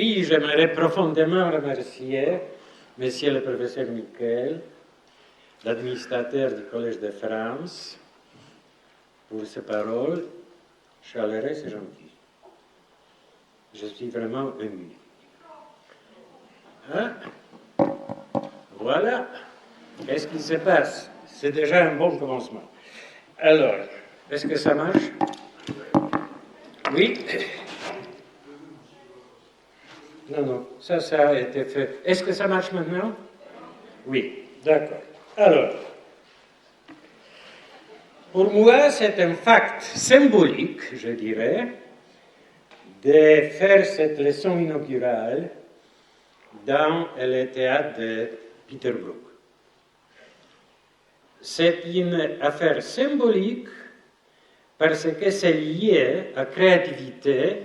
Oui, j'aimerais profondément remercier Monsieur le professeur Miquel, l'administrateur du Collège de France, pour ses paroles chaleureuses et gentilles. Je suis vraiment ému. Hein? Voilà. Qu'est-ce qui se passe? C'est déjà un bon commencement. Alors, est-ce que ça marche? Oui. Non, ça a été fait. Est-ce que ça marche maintenant? Oui, d'accord. Alors, pour moi, c'est un fait symbolique, je dirais, de faire cette leçon inaugurale dans le théâtre de Peter Brook. C'est une affaire symbolique parce que c'est lié à la créativité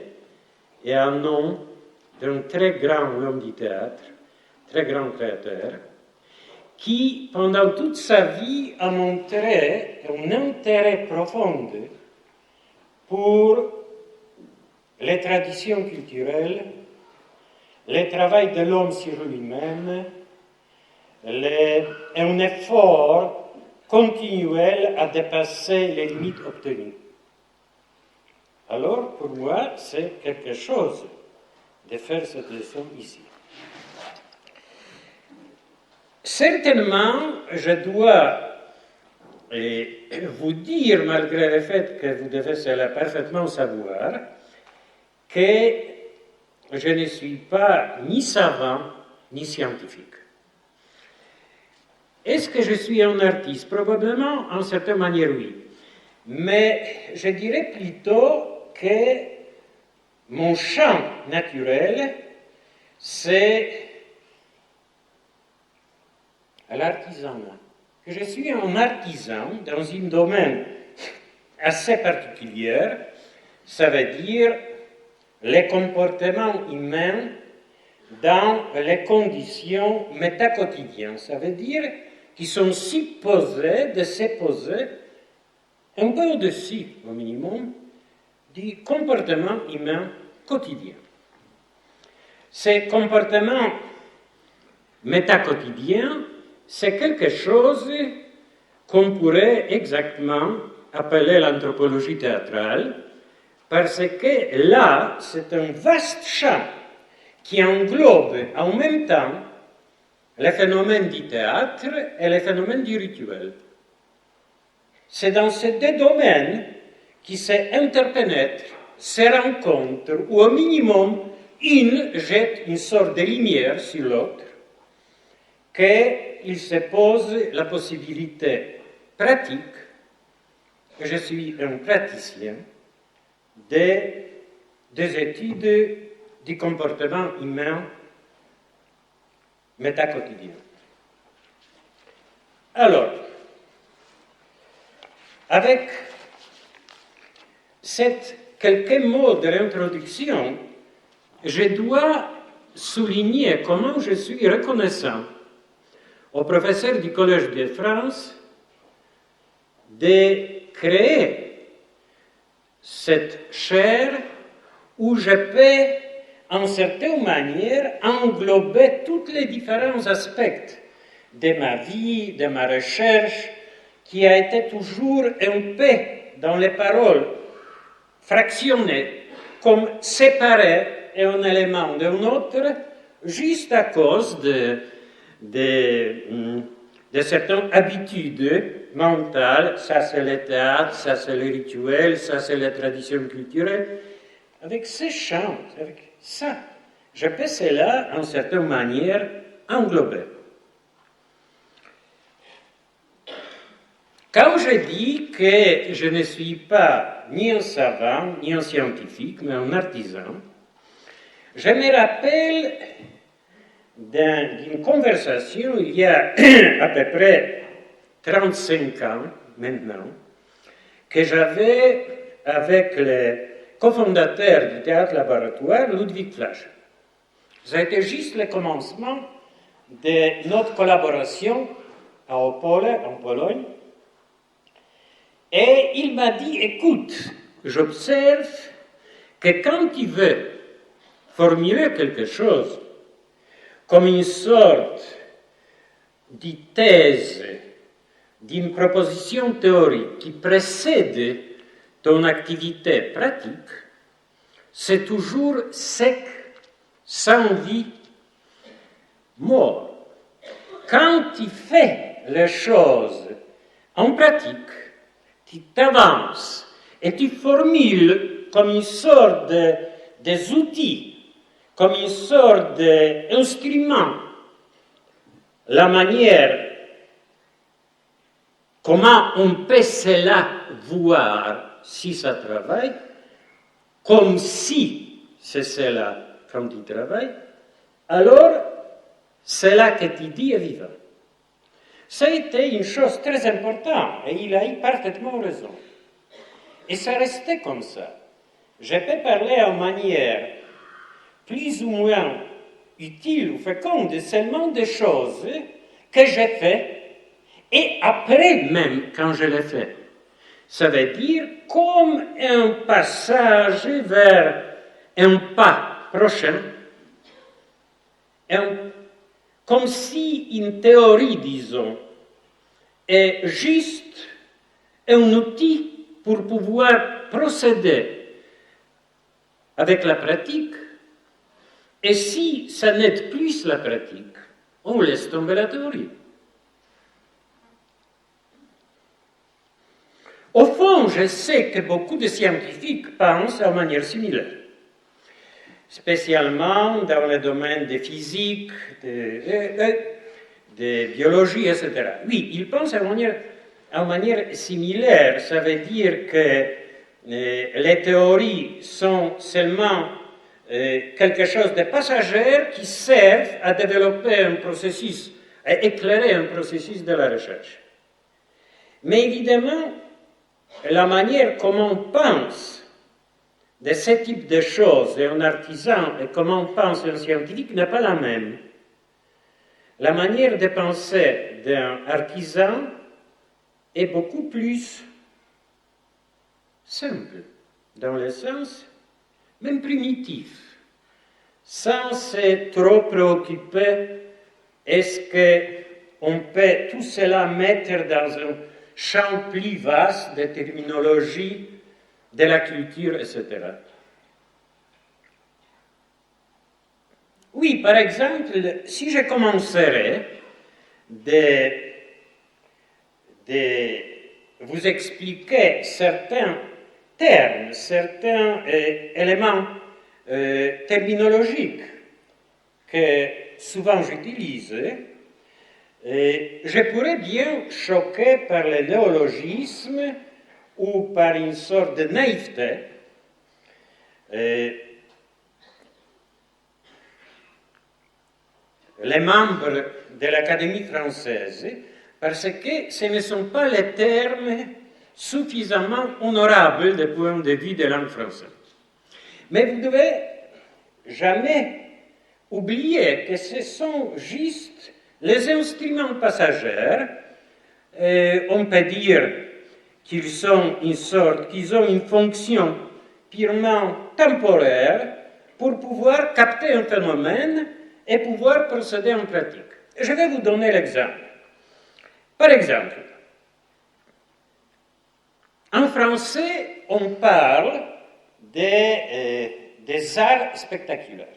et à un nom d'un très grand homme du théâtre, très grand créateur, qui, pendant toute sa vie, a montré un intérêt profond pour les traditions culturelles, le travail de l'homme sur lui-même, un effort continuel à dépasser les limites obtenues. Alors, pour moi, c'est quelque chose de faire cette leçon ici. Certainement, je dois vous dire, malgré le fait que vous devez cela parfaitement savoir, que je ne suis pas ni savant ni scientifique. Est-ce que je suis un artiste? Probablement, en certaine manière, oui. Mais je dirais plutôt que mon champ naturel, c'est l'artisanat. Que je suis un artisan dans un domaine assez particulier, ça veut dire les comportements humains dans les conditions métaquotidiennes. Ça veut dire qu'ils sont supposés de se poser un peu au-dessus, au minimum, du comportement humain quotidien. Ces comportements métaquotidiens, c'est quelque chose qu'on pourrait exactement appeler l'anthropologie théâtrale, parce que là, c'est un vaste champ qui englobe en même temps les phénomènes du théâtre et les phénomènes du rituel. C'est dans ces deux domaines qui s'interpénètrent, se rencontrent, ou au minimum, une jette une sorte de lumière sur l'autre, qu'il se pose la possibilité pratique, que je suis un praticien, des études du comportement humain métaquotidien. Alors, avec quelques mots de l'introduction, je dois souligner comment je suis reconnaissant au professeur du Collège de France de créer cette chaire où je peux, en certaine manière, englober tous les différents aspects de ma vie, de ma recherche, qui a été toujours un peu dans les paroles, fractionnées, comme séparées un élément d'un autre, juste à cause de certaines habitudes mentales. Ça, c'est le théâtre, ça, c'est le rituel, ça, c'est la tradition culturelle. Avec ces champs, avec ça, je peux cela, en certaine manière, englober. Quand je dis que je ne suis pas ni un savant, ni un scientifique, mais un artisan, je me rappelle d'une conversation il y a à peu près 35 ans maintenant, que j'avais avec le cofondateur du théâtre laboratoire, Ludwig Flasch. Ça a été juste le commencement de notre collaboration à Opole, en Pologne. Et il m'a dit, écoute, j'observe que quand tu veux formuler quelque chose comme une sorte de thèse, d'une proposition théorique qui précède ton activité pratique, c'est toujours sec, sans vie, mort. Quand tu fais les choses en pratique, tu t'avances et tu formules comme une sorte des outils, comme une sorte d'instrument, la manière comment on peut cela voir si ça travaille, comme si c'est cela quand tu travailles, alors c'est là que tu dis est vivant. Ça a été une chose très importante et il a eu parfaitement raison. Et ça restait comme ça. Je peux parler en manière plus ou moins utile ou féconde seulement des choses que j'ai faites et après même quand je l'ai fait. Ça veut dire comme un passage vers un pas prochain, comme si une théorie, disons, est juste un outil pour pouvoir procéder avec la pratique, et si ça n'aide plus la pratique, on laisse tomber la théorie. Au fond, je sais que beaucoup de scientifiques pensent en manière similaire, spécialement dans le domaine de physique, de biologie, etc. Oui, ils pensent en manière similaire. Ça veut dire que les théories sont seulement quelque chose de passager qui servent à développer un processus, à éclairer un processus de la recherche. Mais évidemment, la manière comment on pense de ce type de choses, et un artisan, et comment on pense un scientifique, n'est pas la même. La manière de penser d'un artisan est beaucoup plus simple, dans le sens même primitif, sans se trop préoccuper, est-ce qu'on peut tout cela mettre dans un champ plus vaste de terminologie, de la culture, etc. Oui, par exemple, si je commencerais de vous expliquer certains termes, certains éléments terminologiques que souvent j'utilise, je pourrais bien choquer par le néologisme ou par une sorte de naïveté. Les membres de l'Académie française, parce que ce ne sont pas les termes suffisamment honorables du point de vue de la langue française. Mais vous ne devez jamais oublier que ce sont juste les instruments passagers. On peut dire qu'ils ont une fonction purement temporaire pour pouvoir capter un phénomène et pouvoir procéder en pratique. Je vais vous donner l'exemple. Par exemple, en français, on parle des arts spectaculaires.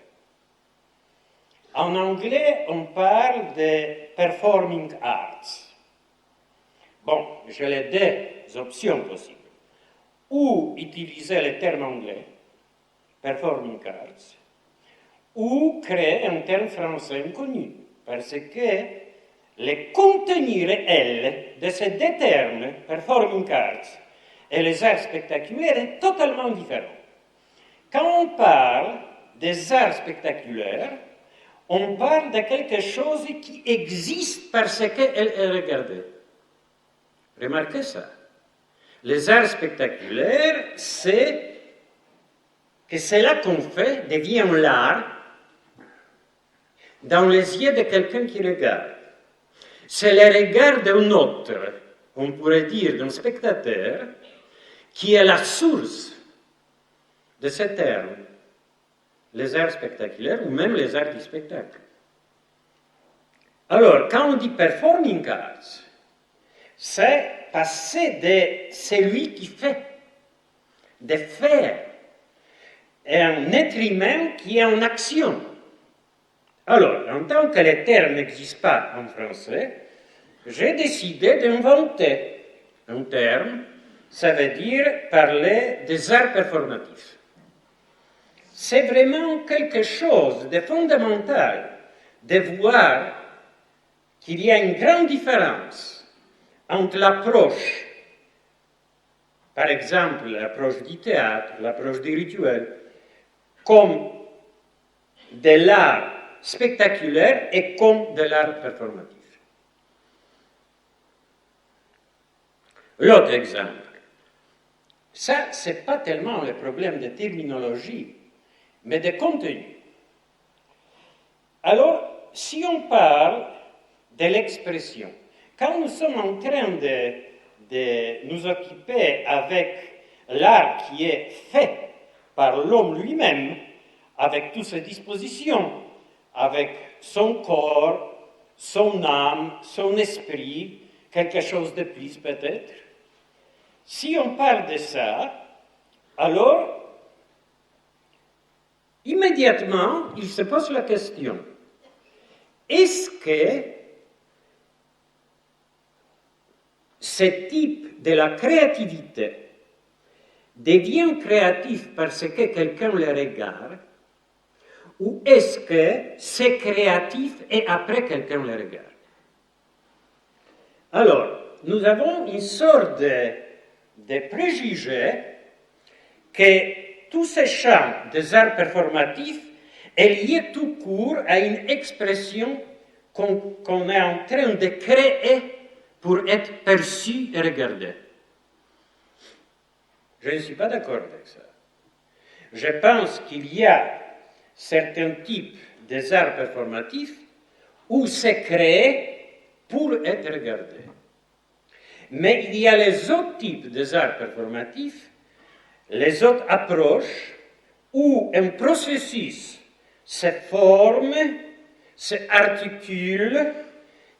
En anglais, on parle des performing arts. Bon, j'ai les deux options possibles. Ou utiliser le terme anglais, performing arts, ou créer un terme français inconnu, parce que le contenu réel de ces deux termes, performing arts et les arts spectaculaires, est totalement différent. Quand on parle des arts spectaculaires, on parle de quelque chose qui existe parce qu'elle est regardée. Remarquez ça. Les arts spectaculaires, c'est que cela qu'on fait devient l'art dans les yeux de quelqu'un qui regarde. C'est le regard d'un autre, on pourrait dire d'un spectateur, qui est la source de ce terme. les arts spectaculaires ou même les arts du spectacle. Alors, quand on dit performing arts, c'est passer de celui qui fait, de faire, et un être humain qui est en action. Alors, en tant que le terme n'existe pas en français, j'ai décidé d'inventer un terme, ça veut dire parler des arts performatifs. C'est vraiment quelque chose de fondamental de voir qu'il y a une grande différence entre l'approche, par exemple l'approche du théâtre, l'approche du rituel, comme de l'art spectaculaire et comme de l'art performatif. L'autre exemple, ça, ce n'est pas tellement le problème de terminologie, mais de contenu. Alors, si on parle de l'expression, quand nous sommes en train de nous occuper avec l'art qui est fait par l'homme lui-même, avec toutes ses dispositions, avec son corps, son âme, son esprit, quelque chose de plus peut-être. Si on parle de ça, alors, immédiatement, il se pose la question, est-ce que ce type de la créativité devient créatif parce que quelqu'un le regarde, ou est-ce que c'est créatif et après quelqu'un le regarde? Alors, nous avons une sorte de préjugé que tous ces champs des arts performatifs est lié tout court à une expression qu'on est en train de créer pour être perçu et regardé. Je ne suis pas d'accord avec ça. Je pense qu'il y a certains types des arts performatifs où c'est créé pour être regardé. Mais il y a les autres types des arts performatifs, les autres approches, où un processus se forme, se articule,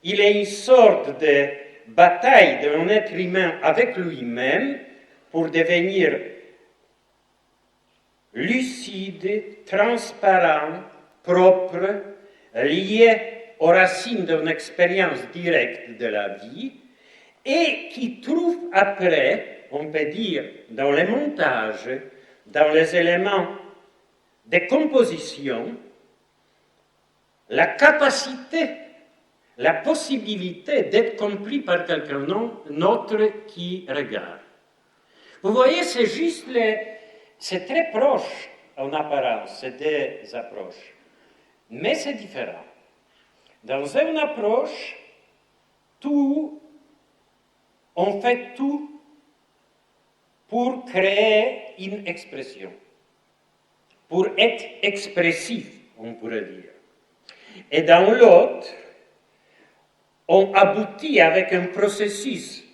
il est une sorte de bataille d'un être humain avec lui-même pour devenir lucide, transparent, propre, lié aux racines d'une expérience directe de la vie, et qui trouve après, on peut dire, dans les montages, dans les éléments de composition, la capacité, la possibilité d'être compris par quelqu'un d'autre qui regarde. Vous voyez, c'est juste c'est très proche en apparence, ces deux approches, mais c'est différent. Dans une approche, on fait tout pour créer une expression, pour être expressif, on pourrait dire. Et dans l'autre, on aboutit avec un processus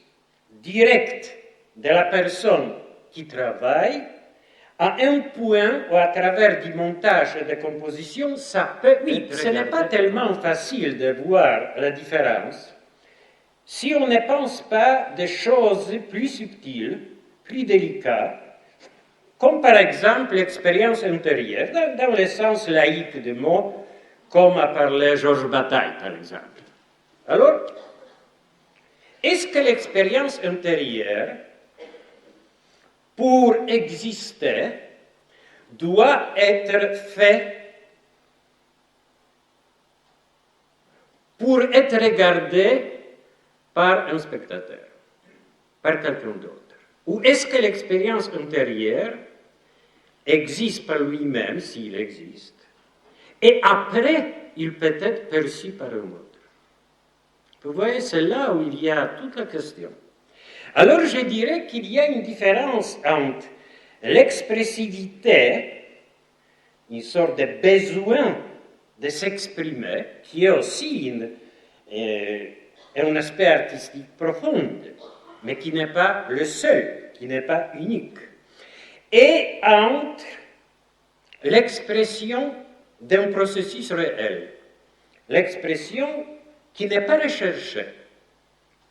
direct de la personne qui travaille à un point où, à travers du montage et de composition, ça peut... Oui, ce n'est pas tellement facile de voir la différence si on ne pense pas des choses plus subtiles, plus délicates, comme par exemple l'expérience intérieure, dans le sens laïque du mot, comme a parlé Georges Bataille, par exemple. Alors, est-ce que l'expérience intérieure, pour exister, doit être faite pour être regardée par un spectateur, par quelqu'un d'autre? Ou est-ce que l'expérience intérieure existe par lui-même, s'il existe, et après, il peut être perçu par un autre? Vous voyez, c'est là où il y a toute la question. Alors, je dirais qu'il y a une différence entre l'expressivité, une sorte de besoin de s'exprimer, qui est aussi un aspect artistique profond, mais qui n'est pas le seul, qui n'est pas unique, et entre l'expression d'un processus réel, l'expression qui n'est pas recherchée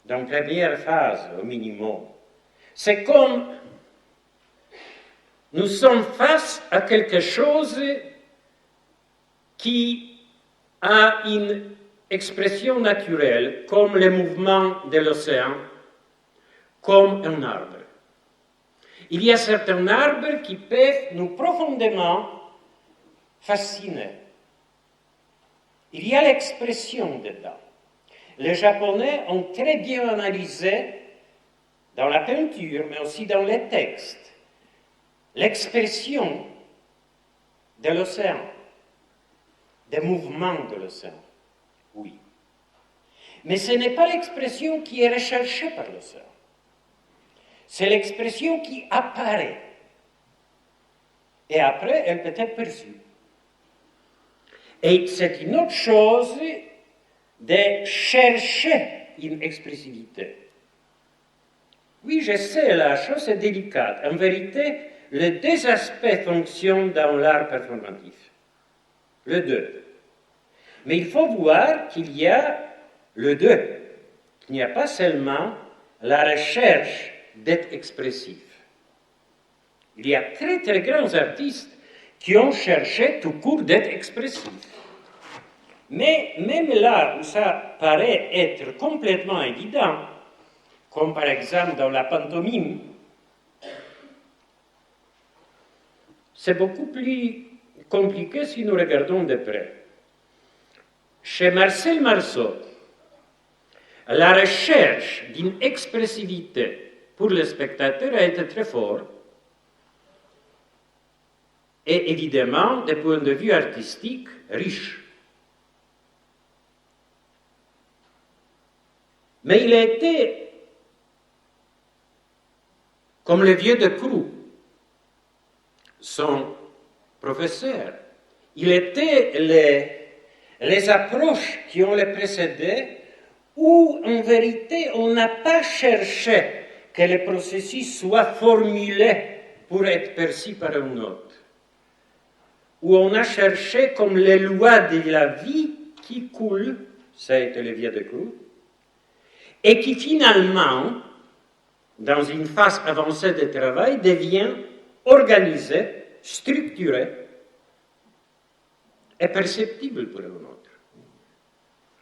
dans la première phase au minimum. C'est comme nous sommes face à quelque chose qui a une expression naturelle, comme le mouvement de l'océan, comme un arbre. Il y a certains arbres qui peuvent nous profondément fasciner. Il y a l'expression dedans. Les Japonais ont très bien analysé, dans la peinture, mais aussi dans les textes, l'expression de l'océan, des mouvements de l'océan, oui. Mais ce n'est pas l'expression qui est recherchée par l'océan. C'est l'expression qui apparaît. Et après, elle peut être perçue. Et c'est une autre chose de chercher une expressivité. Oui, je sais, la chose est délicate. En vérité, les deux aspects fonctionnent dans l'art performatif. Les deux. Mais il faut voir qu'il y a les deux. Qu'il n'y a pas seulement la recherche d'être expressif. Il y a très très grands artistes qui ont cherché tout court d'être expressifs. Mais même là où ça paraît être complètement évident, comme par exemple dans la pantomime, c'est beaucoup plus compliqué si nous regardons de près. Chez Marcel Marceau, la recherche d'une expressivité pour le spectateur a été très forte, et évidemment, d'un point de vue artistique, riche. Mais il a été comme le vieux de Crou, son professeur. Il était les approches qui ont le précédé, où en vérité on n'a pas cherché que le processus soit formulé pour être perçu par un autre, où on a cherché comme les lois de la vie qui coulent, ça a été le vieux de Crou, et qui finalement, dans une phase avancée de travail, devient organisé, structuré et perceptible pour un autre.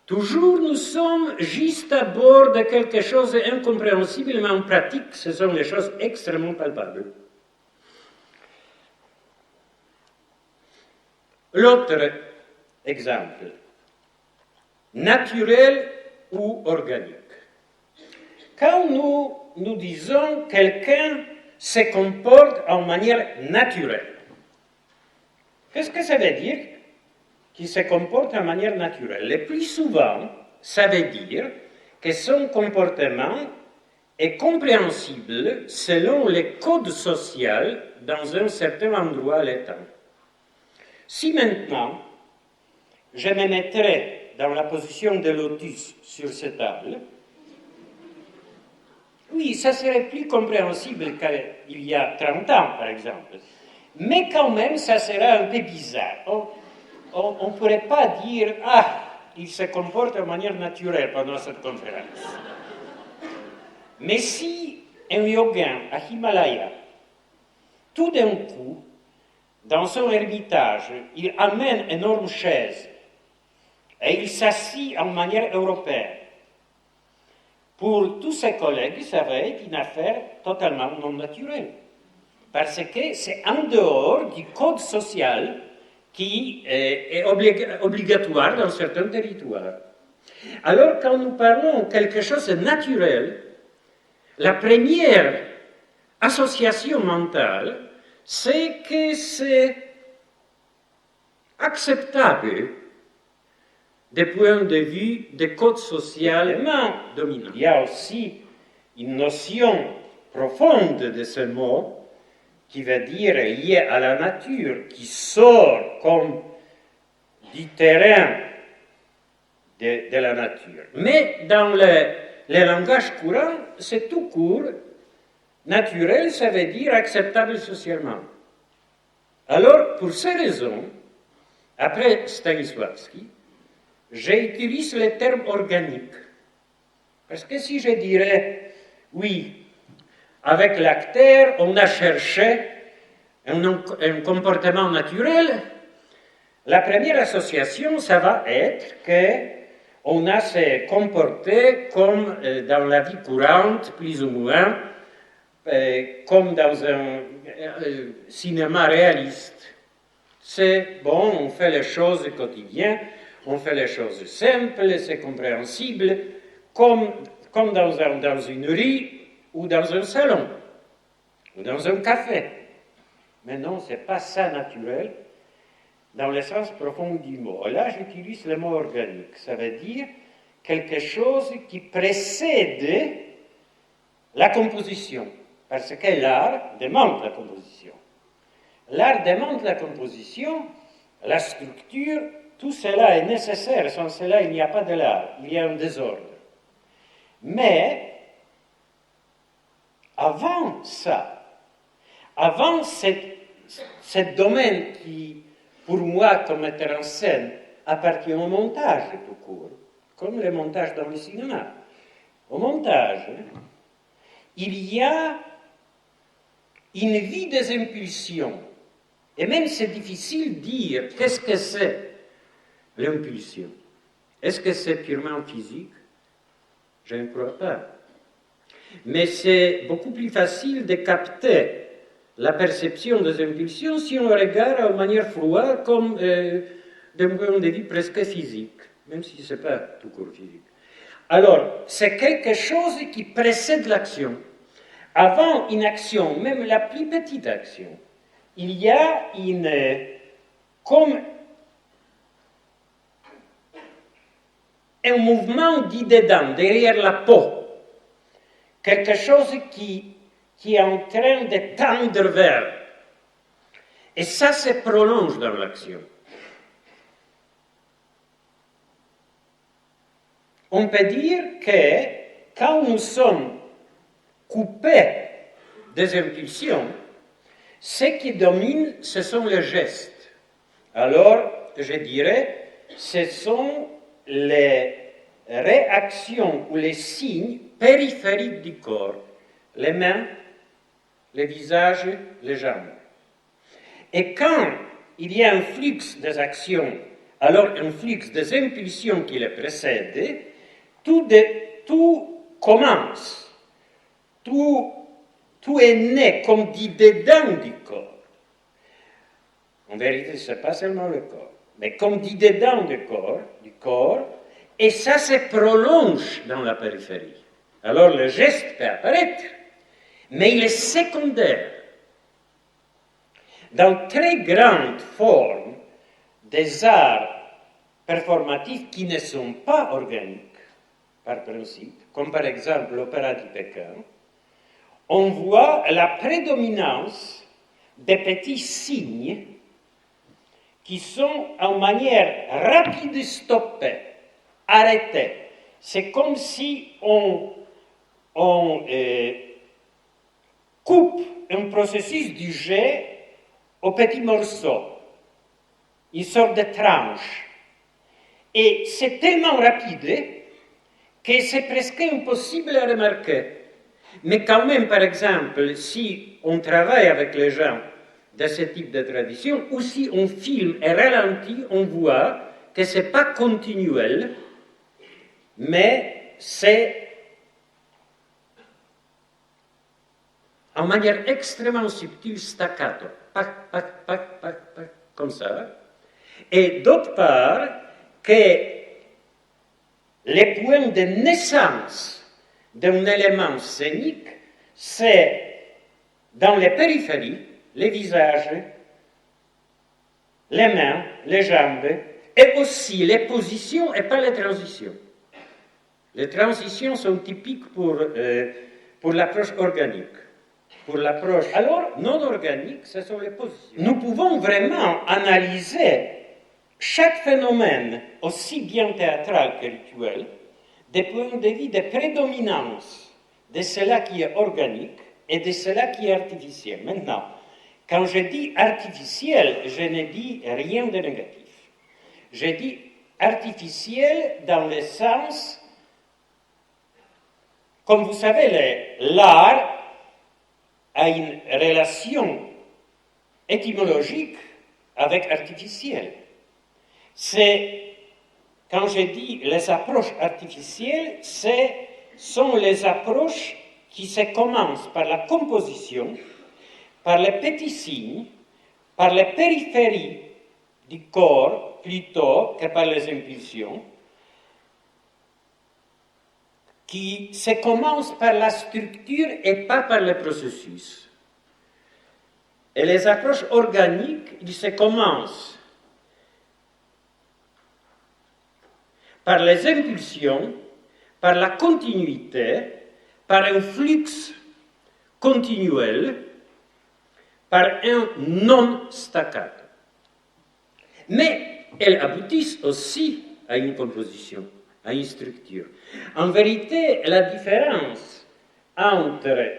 Toujours nous sommes juste à bord de quelque chose d'incompréhensible, mais en pratique, ce sont des choses extrêmement palpables. L'autre exemple, naturel ou organique. Quand nous disons quelqu'un se comporte en manière naturelle, qu'est-ce que ça veut dire qu'il se comporte en manière naturelle? Le plus souvent, ça veut dire que son comportement est compréhensible selon les codes sociaux dans un certain endroit à l'état. Si maintenant, je me mettrais dans la position de lotus sur cette table, oui, ça serait plus compréhensible qu'il y a 30 ans, par exemple. Mais quand même, ça serait un peu bizarre. On ne pourrait pas dire « Ah, il se comporte de manière naturelle pendant cette conférence ». Mais si un yogin à Himalaya, tout d'un coup, dans son ermitage, il amène une énorme chaise et il s'assit en manière européenne, pour tous ses collègues, ça va être une affaire totalement non naturelle. Parce que c'est en dehors du code social qui est obligatoire dans certains territoires. Alors, quand nous parlons de quelque chose de naturel, la première association mentale, c'est que c'est acceptable des points de vue des codes sociaux dominants. Il y a aussi une notion profonde de ce mot qui veut dire lié à la nature, qui sort comme du terrain de la nature. Mais dans le langage courant, c'est tout court. Naturel, ça veut dire acceptable socialement. Alors, pour ces raisons, après Stanislavski, j'utilise le terme organique. Parce que si je dirais, oui, avec l'acteur, on a cherché un comportement naturel, la première association, ça va être qu'on a se comporté comme dans la vie courante, plus ou moins, comme dans un cinéma réaliste. C'est bon, on fait les choses quotidiennes, on fait les choses simples, c'est compréhensible, comme dans une rue ou dans un salon, ou dans un café. Mais non, ce n'est pas ça naturel, dans le sens profond du mot. Là, j'utilise le mot organique. Ça veut dire quelque chose qui précède la composition, parce que l'art demande la composition. L'art demande la composition, la structure, tout cela est nécessaire. Sans cela, il n'y a pas de l'art, il y a un désordre. Mais, avant ça, avant ce domaine qui, pour moi, comme metteur en scène, appartient au montage tout court, comme le montage dans le cinéma. Au montage, il y a une vie des impulsions. Et même c'est difficile de dire qu'est-ce que c'est l'impulsion. Est-ce que c'est purement physique? Je ne crois pas. Mais c'est beaucoup plus facile de capter la perception des impulsions si on regarde de manière froide comme d'un point de vue presque physique, même si ce n'est pas tout court physique. Alors, c'est quelque chose qui précède l'action. Avant une action, même la plus petite action, il y a comme un mouvement d'idée-dedans, derrière la peau. Quelque chose qui est en train de tendre vers. Et ça se prolonge dans l'action. On peut dire que quand nous sommes coupés des impulsions, ce qui domine, ce sont les gestes. Alors, je dirais, ce sont les réactions ou les signes périphériques du corps, les mains, les visages, les jambes. Et quand il y a un flux des actions, alors un flux des impulsions qui les précèdent, tout commence, tout est né comme d'idée dedans du corps. En vérité, ce n'est pas seulement le corps, mais comme d'idée dedans du corps, et ça se prolonge dans la périphérie. Alors le geste peut apparaître, mais il est secondaire. Dans très grandes formes des arts performatifs qui ne sont pas organiques, par principe, comme par exemple l'opéra de Pékin, on voit la prédominance des petits signes qui sont en manière rapide de stopper, arrêter. C'est comme si on coupe un processus du jet aux petits morceaux, une sorte de tranche. Et c'est tellement rapide que c'est presque impossible à remarquer. Mais quand même, par exemple, si on travaille avec les gens de ce type de tradition, ou si on filme et ralentit, on voit que ce n'est pas continuel, mais c'est en manière extrêmement subtile, staccato, pac, pac, pac, pac, pac, comme ça. Et d'autre part, que les points de naissance d'un élément scénique, c'est dans les périphéries, les visages, les mains, les jambes, et aussi les positions et pas les transitions. Les transitions sont typiques pour l'approche organique. Pour l'approche alors non organique, ce sont les positions. Nous pouvons vraiment analyser chaque phénomène, aussi bien théâtral que rituel, des points de vue de prédominance de cela qui est organique et de cela qui est artificiel. Maintenant, Quand je dis artificiel, je ne dis rien de négatif. Je dis artificiel dans le sens, comme vous savez, l'art a une relation étymologique avec artificiel. C'est, quand je dis les approches artificielles, sont les approches qui se commencent par la composition, par les petits signes, par les périphéries du corps plutôt que par les impulsions, qui se commencent par la structure et pas par le processus. Et les approches organiques, ils se commencent par les impulsions, par la continuité, par un flux continuel, par un non-staccato. Mais elles aboutissent aussi à une composition, à une structure. En vérité, la différence entre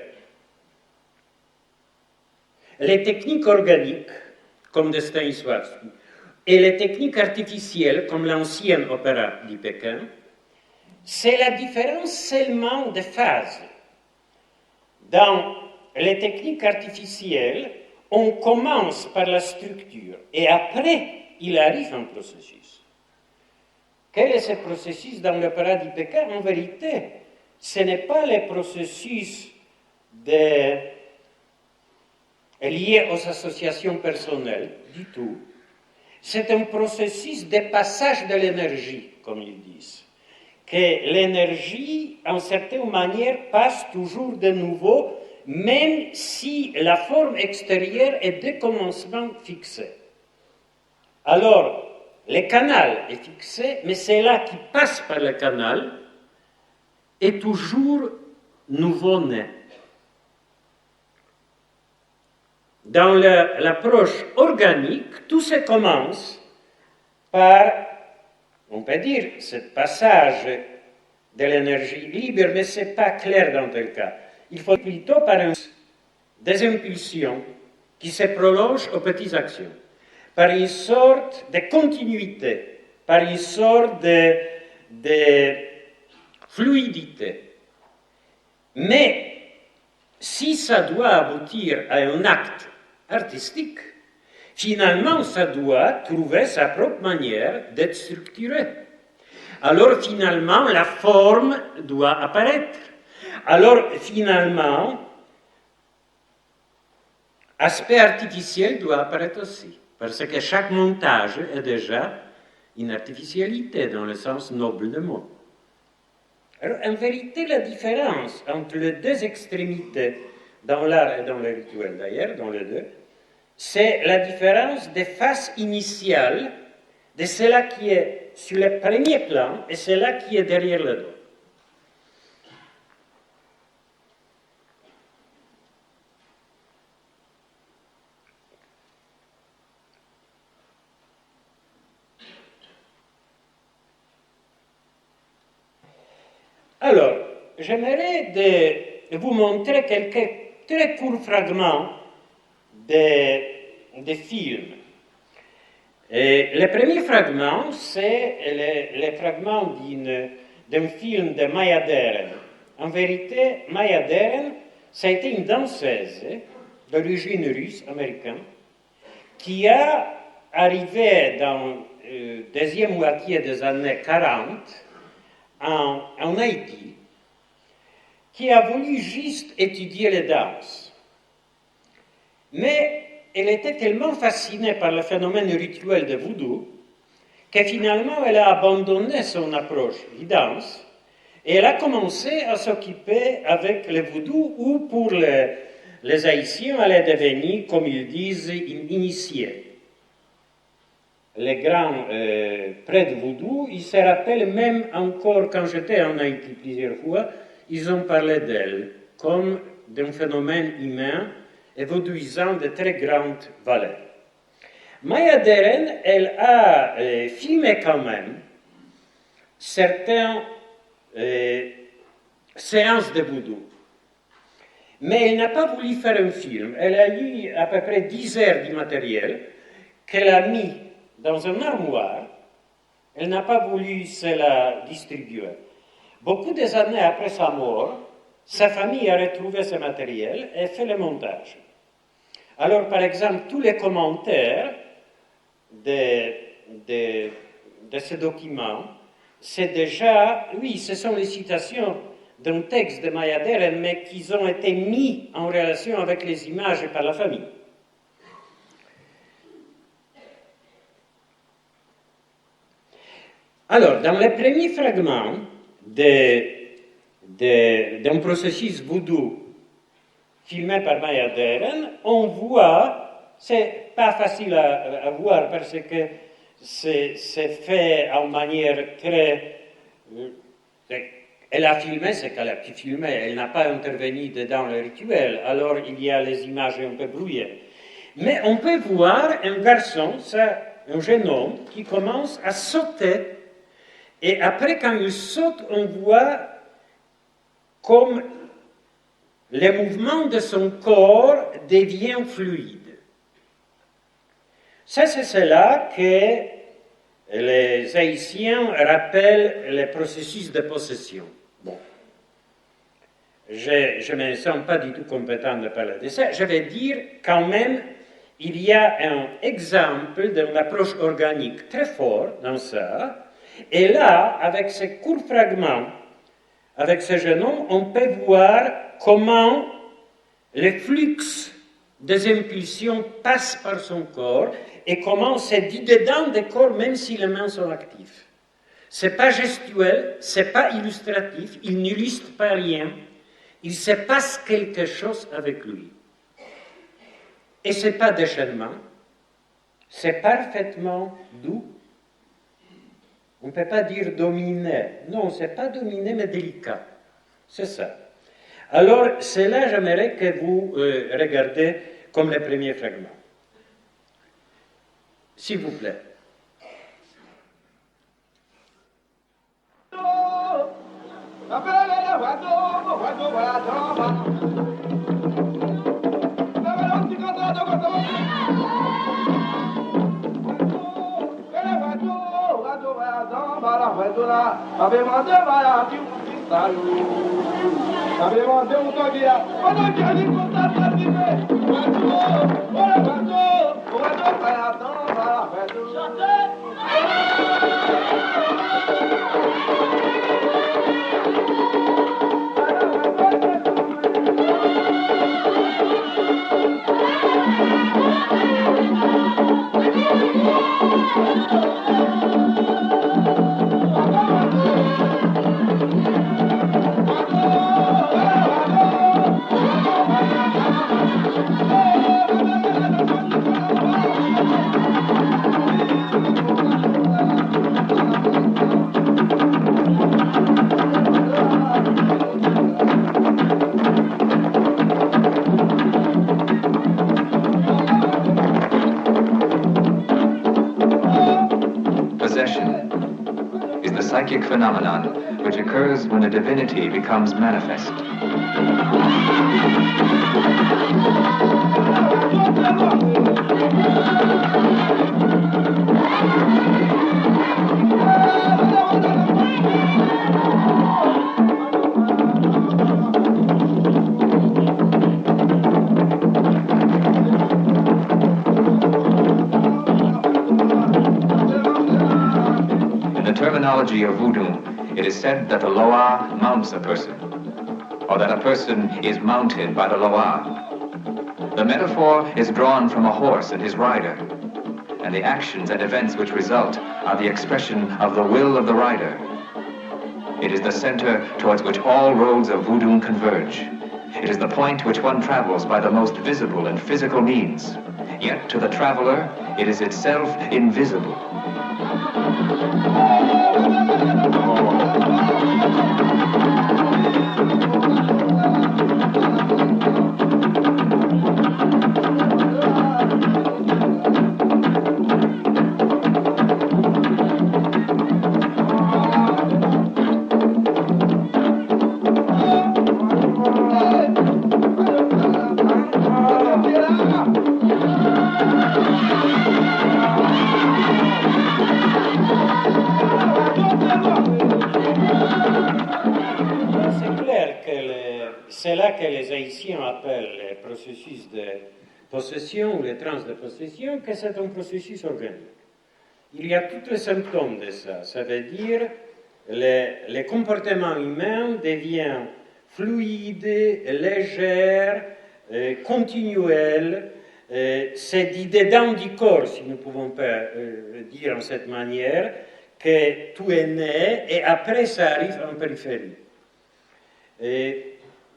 les techniques organiques, comme de Stanislavski, et les techniques artificielles, comme l'ancien opéra du Pékin, c'est la différence seulement de phase. Dans les techniques artificielles, on commence par la structure et après, il arrive un processus. Quel est ce processus dans l'opéra du Pékin? En vérité, ce n'est pas le processus lié aux associations personnelles du tout. C'est un processus de passage de l'énergie, comme ils disent. Que l'énergie, en certaine manière, passe toujours de nouveau, même si la forme extérieure est de commencement fixée. Alors, le canal est fixé, mais celle-là qui passe par le canal est toujours nouveau-né. Dans l'approche organique, tout se commence par, on peut dire, ce passage de l'énergie libre, mais ce n'est pas clair dans tel cas. Il faut plutôt par des impulsions qui se prolongent aux petites actions, par une sorte de continuité, par une sorte de fluidité. Mais si ça doit aboutir à un acte artistique, finalement, ça doit trouver sa propre manière d'être structuré. Alors, finalement, la forme doit apparaître. Alors, finalement, aspect artificiel doit apparaître aussi. Parce que chaque montage est déjà une artificialité dans le sens noble du mot. Alors, en vérité, la différence entre les deux extrémités, dans l'art et dans le rituel d'ailleurs, dans les deux, c'est la différence des phases initiales de celle qui est sur le premier plan et celle qui est derrière le dos. Alors, j'aimerais vous montrer quelques très courts fragments de films. Et le premier fragment, c'est le fragment d'un film de Maya Deren. En vérité, Maya Deren, ça a été une danseuse d'origine russe, américaine, qui a arrivé dans la deuxième moitié des années 40 en Haïti, qui a voulu juste étudier les danses. Mais elle était tellement fascinée par le phénomène rituel de voodoo que finalement elle a abandonné son approche de danse et elle a commencé à s'occuper avec le voodoo où pour les Haïtiens elle est devenue, comme ils disent, une initiée. Les grands prêtres voodoo, ils se rappellent même encore, quand j'étais en Haïti plusieurs fois, ils ont parlé d'elle comme d'un phénomène humain et vaudouisant de très grande valeur. Maya Deren, elle a filmé quand même certaines séances de voodoo. Mais elle n'a pas voulu faire un film. Elle a eu à peu près 10 heures du matériel qu'elle a mis dans un armoire. Elle n'a pas voulu se la distribuer. Beaucoup d'années après sa mort, sa famille a retrouvé ce matériel et fait le montage. Alors, par exemple, tous les commentaires de ce document, c'est déjà, oui, ce sont les citations d'un texte de Maya Deren, mais qui ont été mis en relation avec les images par la famille. Alors, dans les premiers fragments d'un processus voodoo filmé par Maya Deren, on voit, c'est pas facile à voir parce que c'est fait en manière très... Elle a filmé ce qu'elle a pu filmer, elle n'a pas intervenu dans le rituel, alors il y a les images un peu brouillées. Mais on peut voir un garçon, un jeune homme, qui commence à sauter, et après quand il saute, on voit comme le mouvement de son corps devient fluide. C'est cela que les Haïtiens rappellent le processus de possession. Bon. Je ne me sens pas du tout compétent de parler de ça. Je vais dire quand même, il y a un exemple d'une approche organique très fort dans ça. Et là, avec ces courts fragments, avec ce jeune homme, on peut voir comment le flux des impulsions passe par son corps et comment c'est dit dedans des corps même si les mains sont actives. Ce n'est pas gestuel, ce n'est pas illustratif, il n'illustre pas rien, il se passe quelque chose avec lui. Et ce n'est pas déchaînement, c'est parfaitement doux. On ne peut pas dire dominer, non, ce n'est pas dominer mais délicat, c'est ça. Alors, c'est là, j'aimerais que vous regardez comme le premier fragment. S'il vous plaît. Psychic phenomenon which occurs when a divinity becomes manifest. Terminology of voodoo, it is said that the loa mounts a person, or that a person is mounted by the loa. The metaphor is drawn from a horse and his rider, and the actions and events which result are the expression of the will of the rider. It is the center towards which all roads of voodoo converge. It is the point which one travels by the most visible and physical means. Yet to the traveler, it is itself invisible. que les Haïtiens appellent les processus de possession ou les trans de possession, que c'est un processus organique. Il y a tous les symptômes de ça. Ça veut dire le comportement humain devient fluide, léger, continuel. C'est dedans du corps, si nous pouvons pas dire en cette manière, que tout est né et après ça arrive en périphérie.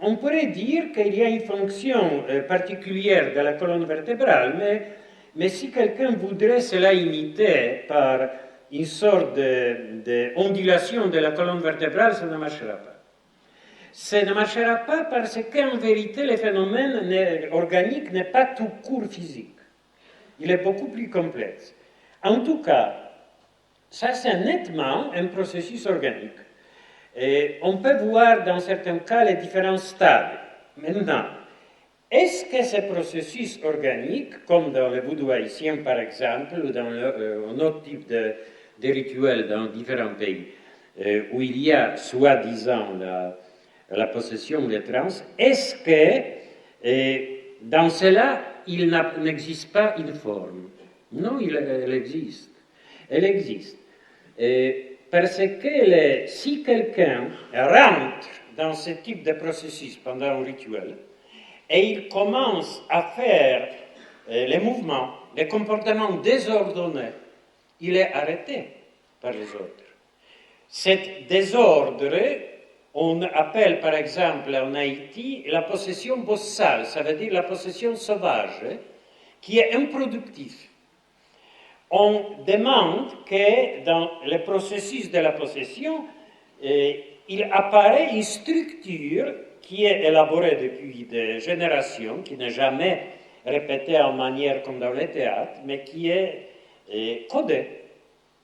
On pourrait dire qu'il y a une fonction particulière de la colonne vertébrale, mais si quelqu'un voudrait cela imiter par une sorte d'ondulation de la colonne vertébrale, ça ne marchera pas. Ça ne marchera pas parce qu'en vérité, le phénomène organique n'est pas tout court physique. Il est beaucoup plus complexe. En tout cas, ça c'est nettement un processus organique. Et on peut voir dans certains cas les différents stades. Maintenant, est-ce que ces processus organiques, comme dans le vaudou haïtien par exemple, ou dans un autre type de rituels dans différents pays, où il y a soi-disant la possession des trans, est-ce que dans cela, il n'existe pas une forme? Non, elle existe. Elle existe. Parce que si quelqu'un rentre dans ce type de processus pendant un rituel, et il commence à faire les mouvements, les comportements désordonnés, il est arrêté par les autres. Cet désordre, on appelle par exemple en Haïti la possession bossale, ça veut dire la possession sauvage, qui est improductive. On demande que dans le processus de la possession, il apparaît une structure qui est élaborée depuis des générations, qui n'est jamais répétée en manière comme dans le théâtre, mais qui est codée.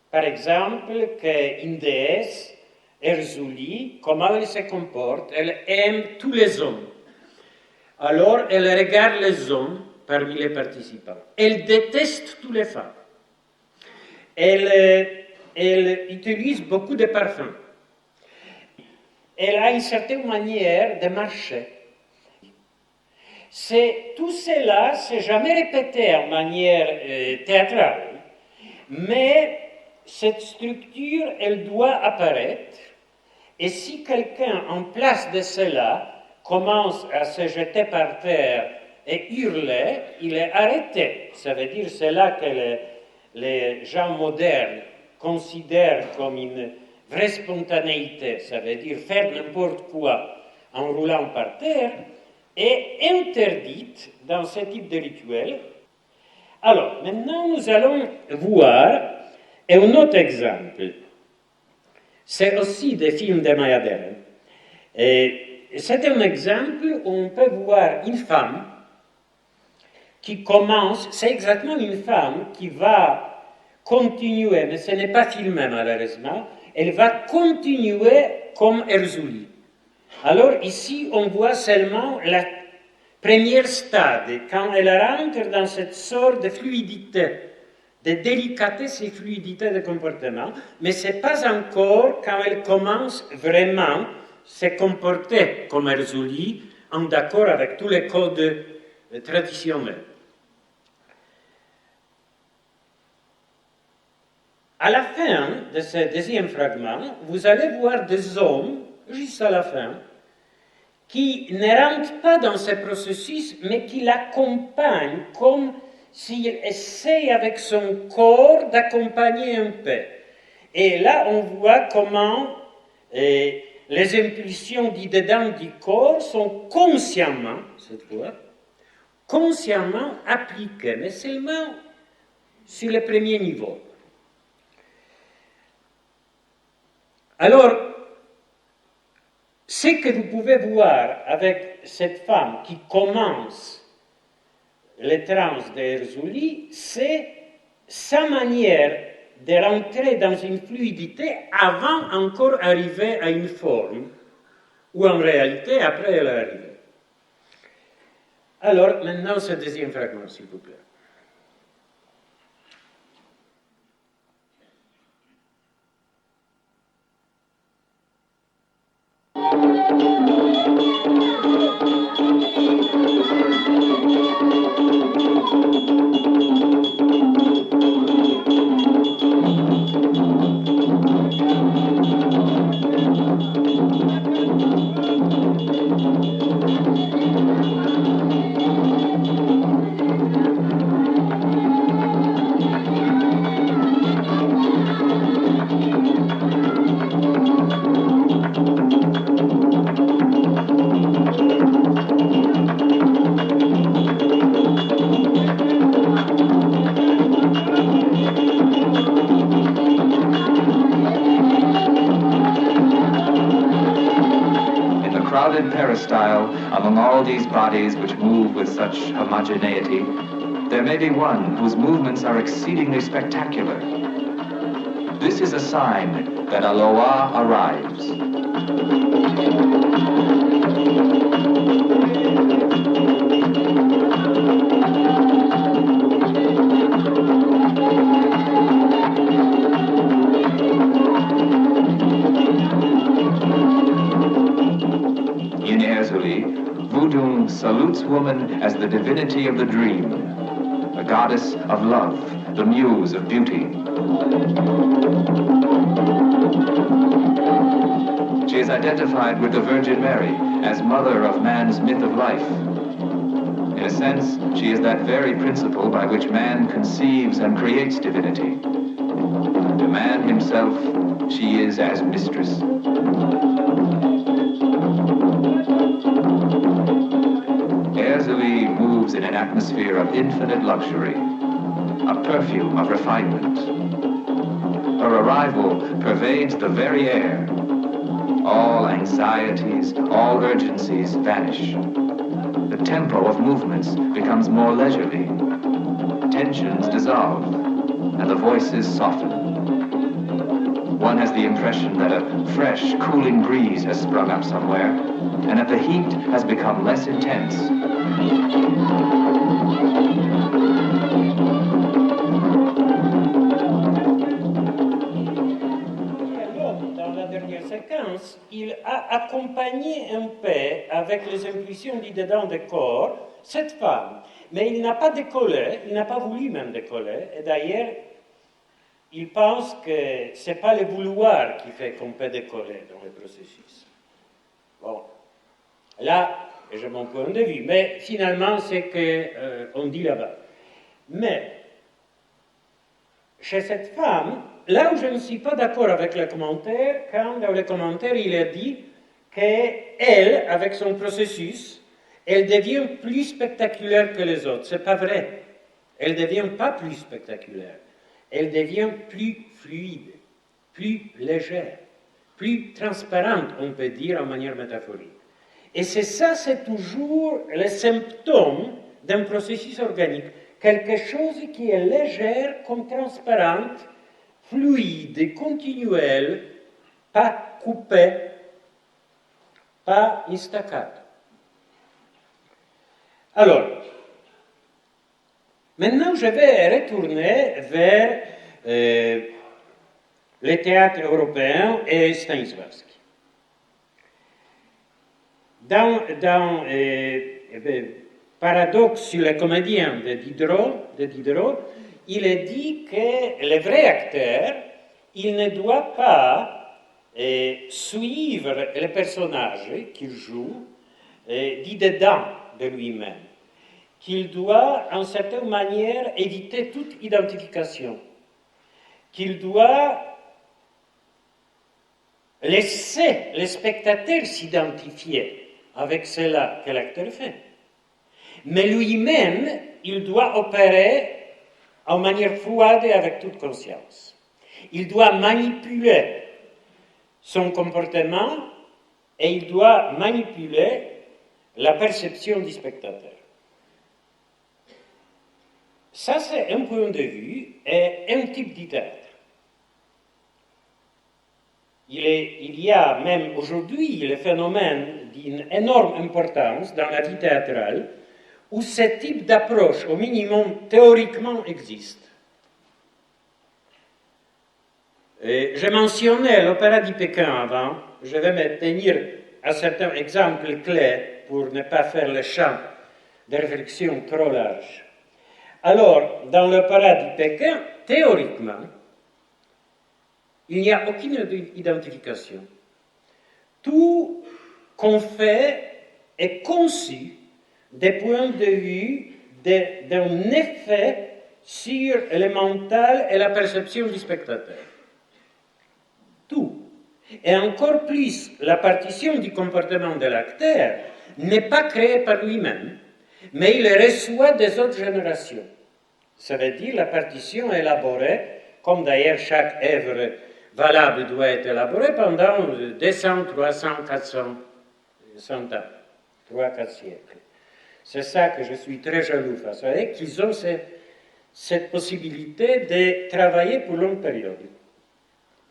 Par exemple, qu'une déesse, Erzulie, comment elle se comporte, elle aime tous les hommes. Alors, elle regarde les hommes parmi les participants. Elle déteste toutes les femmes. Elle utilise beaucoup de parfums. Elle a une certaine manière de marcher. Tout cela, c'est jamais répété en manière théâtrale, mais cette structure, elle doit apparaître, et si quelqu'un, en place de cela, commence à se jeter par terre et hurler, il est arrêté. Ça veut dire c'est là que les gens modernes considèrent comme une vraie spontanéité, ça veut dire faire n'importe quoi en roulant par terre, est interdite dans ce type de rituel. Alors, maintenant, nous allons voir un autre exemple. C'est aussi des films de Maya Deren. C'est un exemple où on peut voir une femme qui commence, c'est exactement une femme qui va continuer, mais ce n'est pas filmé malheureusement, elle va continuer comme Erzulie. Alors ici, on voit seulement la première stade, quand elle rentre dans cette sorte de fluidité, de délicatesse et fluidité de comportement, mais ce n'est pas encore quand elle commence vraiment à se comporter comme Erzulie, en d'accord avec tous les codes traditionnels. À la fin de ce deuxième fragment, vous allez voir des hommes, juste à la fin, qui ne rentrent pas dans ce processus, mais qui l'accompagnent comme s'il essaie avec son corps d'accompagner un peu. Et là, on voit comment les impulsions du dedans du corps sont consciemment, cette fois, consciemment appliquées, mais seulement sur le premier niveau. Alors, ce que vous pouvez voir avec cette femme qui commence les trans d'Erzulie, c'est sa manière de rentrer dans une fluidité avant encore d'arriver à une forme, où en réalité, après, elle est arrivée. Alors, maintenant, ce deuxième fragment, s'il vous plaît. style, among all these bodies which move with such homogeneity, there may be one whose movements are exceedingly spectacular. This is a sign that a Loa arrives. In Erzulie, Voodoo salutes woman as the divinity of the dream, the goddess of love, the muse of beauty. She is identified with the Virgin Mary as mother of man's myth of life. In a sense, she is that very principle by which man conceives and creates divinity. To man himself, she is as mistress. Erzulie moves in an atmosphere of infinite luxury, a perfume of refinement. Her arrival pervades the very air. All anxieties, all urgencies vanish. The tempo of movements becomes more leisurely. Tensions dissolve, and the voices soften. One has the impression that a fresh, cooling breeze has sprung up somewhere, and that the heat has become less intense. Dans la dernière séquence, il a accompagné un peu avec les impulsions du dedans du corps cette femme, mais il n'a pas décollé, il n'a pas voulu même décoller, et d'ailleurs, il pense que ce n'est pas le vouloir qui fait qu'on peut décoller dans le processus. Bon, là, j'ai mon point de vue, mais finalement, c'est ce qu'on dit là-bas. Mais, chez cette femme, là où je ne suis pas d'accord avec le commentaire, quand dans le commentaire, il a dit qu'elle, avec son processus, elle devient plus spectaculaire que les autres. Ce n'est pas vrai. Elle ne devient pas plus spectaculaire. Elle devient plus fluide, plus légère, plus transparente, on peut dire en manière métaphorique. Et c'est toujours le symptôme d'un processus organique. Quelque chose qui est légère, comme transparente, fluide, continuelle, pas coupé, pas in staccato. Alors, maintenant je vais retourner vers le théâtre européen et Stanislavski. Dans Paradoxe sur les comédiens de Diderot, il est dit que le vrai acteur, il ne doit pas suivre le personnage qu'il joue du dedans de lui-même, qu'il doit, en certaine manière, éviter toute identification, qu'il doit laisser le spectateur s'identifier avec cela que l'acteur fait. Mais lui-même, il doit opérer en manière froide et avec toute conscience. Il doit manipuler son comportement et il doit manipuler la perception du spectateur. Ça, c'est un point de vue et un type de théâtre. Il y a même aujourd'hui le phénomène d'une énorme importance dans la vie théâtrale où ce type d'approche, au minimum théoriquement, existe. J'ai mentionné l'opéra de Pékin avant, je vais me tenir à certains exemples clés pour ne pas faire le champ de réflexion trop large. Alors, dans l'opéra de Pékin, théoriquement, il n'y a aucune identification. Tout qu'on fait est conçu des points de vue d'un effet sur le mental et la perception du spectateur. Tout. Et encore plus, la partition du comportement de l'acteur n'est pas créée par lui-même, mais il reçoit des autres générations. Ça veut dire la partition est élaborée, comme d'ailleurs chaque œuvre valable doit être élaborée pendant 200, 300, 400, 100 ans. 3-4 siècles. C'est ça que je suis très jaloux face à eux, qu'ils ont cette possibilité de travailler pour longue période.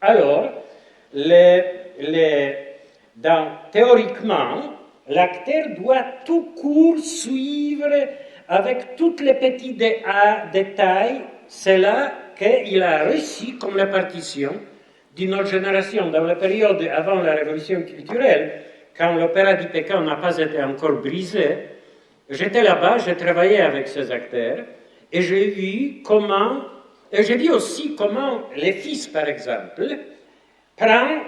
Alors, théoriquement, l'acteur doit tout court suivre avec tous les petits détails cela qu'il a reçu comme la partition d'une autre génération. Dans la période avant la révolution culturelle, quand l'opéra di Pékin n'a pas été encore brisé, j'étais là-bas, j'ai travaillé avec ces acteurs, et j'ai vu aussi comment les fils, par exemple, prennent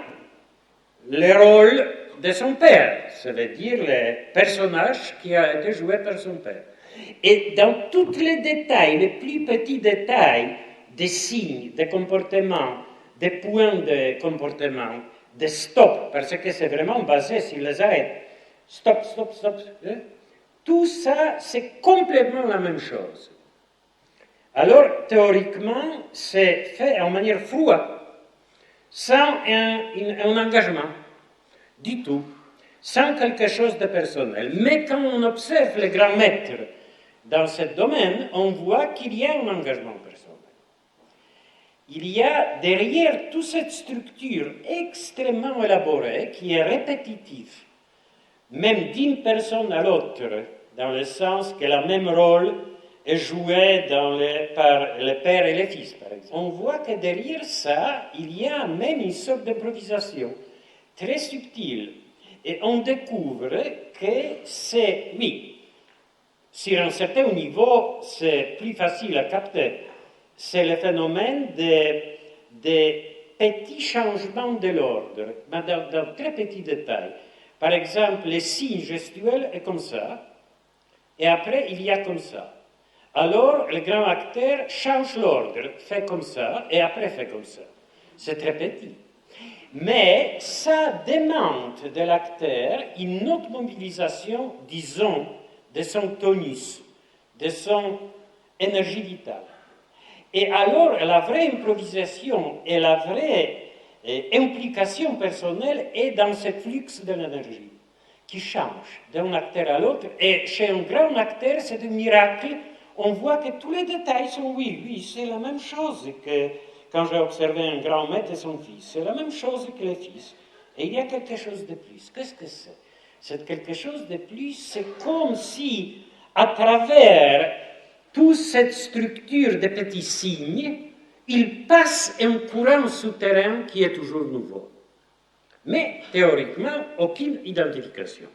le rôle de son père, ça veut dire le personnage qui a été joué par son père. Et dans tous les détails, les plus petits détails, des signes, des comportements, des points de comportement, des stops, parce que c'est vraiment basé sur les arrêts. Stop, stop, stop. Tout ça, c'est complètement la même chose. Alors, théoriquement, c'est fait en manière froide, sans un engagement, du tout, sans quelque chose de personnel. Mais quand on observe les grands maîtres dans ce domaine, on voit qu'il y a un engagement personnel. Il y a derrière toute cette structure extrêmement élaborée, qui est répétitive, même d'une personne à l'autre, dans le sens que le même rôle est joué par le père et les fils, par exemple. On voit que derrière ça, il y a même une sorte d'improvisation très subtile. Et on découvre que c'est, oui, sur un certain niveau, c'est plus facile à capter. C'est le phénomène des petits changements de l'ordre, mais dans très petits détails. Par exemple, les signes gestuels est comme ça, et après il y a comme ça. Alors, le grand acteur change l'ordre, fait comme ça, et après fait comme ça. C'est très petit. Mais ça demande de l'acteur une autre mobilisation, disons, de son tonus, de son énergie vitale. Et alors, la vraie improvisation et la vraie implication personnelle est dans ce flux de l'énergie qui change d'un acteur à l'autre. Et chez un grand acteur, c'est un miracle. On voit que tous les détails sont oui, c'est la même chose que quand j'ai observé un grand maître et son fils. C'est la même chose que les fils. Et il y a quelque chose de plus. Qu'est-ce que c'est? C'est quelque chose de plus, c'est comme si, à travers toute cette structure de petits signes, il passe un courant souterrain qui est toujours nouveau. Mais, théoriquement, aucune identification.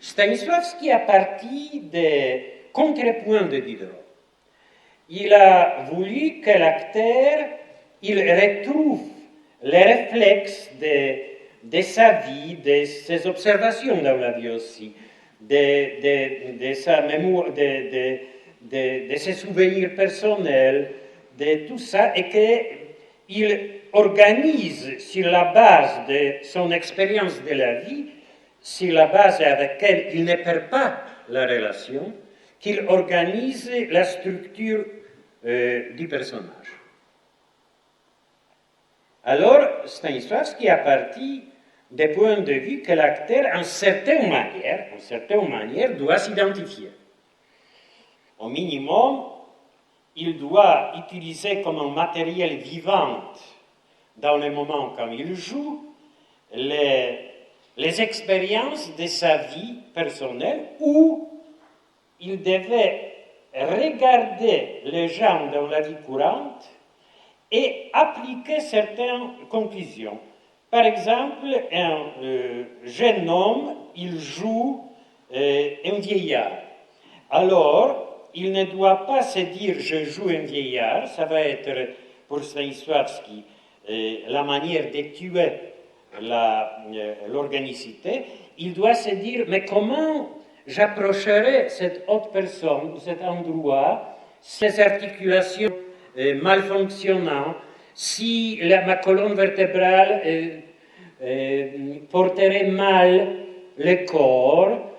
Stanislavski a parti des contrepoints de Diderot. Il a voulu que l'acteur, il retrouve les réflexes de sa vie, de ses observations dans la vie aussi, de sa mémoire, de ses souvenirs personnels, de tout ça, et qu'il organise sur la base de son expérience de la vie, sur la base avec laquelle il ne perd pas la relation, qu'il organise la structure du personnage. Alors, Stanislavski a parti des points de vue que l'acteur, en certaine manière, doit s'identifier. Au minimum, il doit utiliser comme un matériel vivant, dans le moment quand il joue, les expériences de sa vie personnelle, où il devait regarder les gens dans la vie courante et appliquer certaines conclusions. Par exemple, un jeune homme, il joue un vieillard. Alors, il ne doit pas se dire « je joue un vieillard », ça va être pour Stanislavski la manière de tuer l'organicité. Il doit se dire « mais comment j'approcherai cette autre personne, cet endroit, ces articulations mal fonctionnant, si ma colonne vertébrale porterait mal le corps,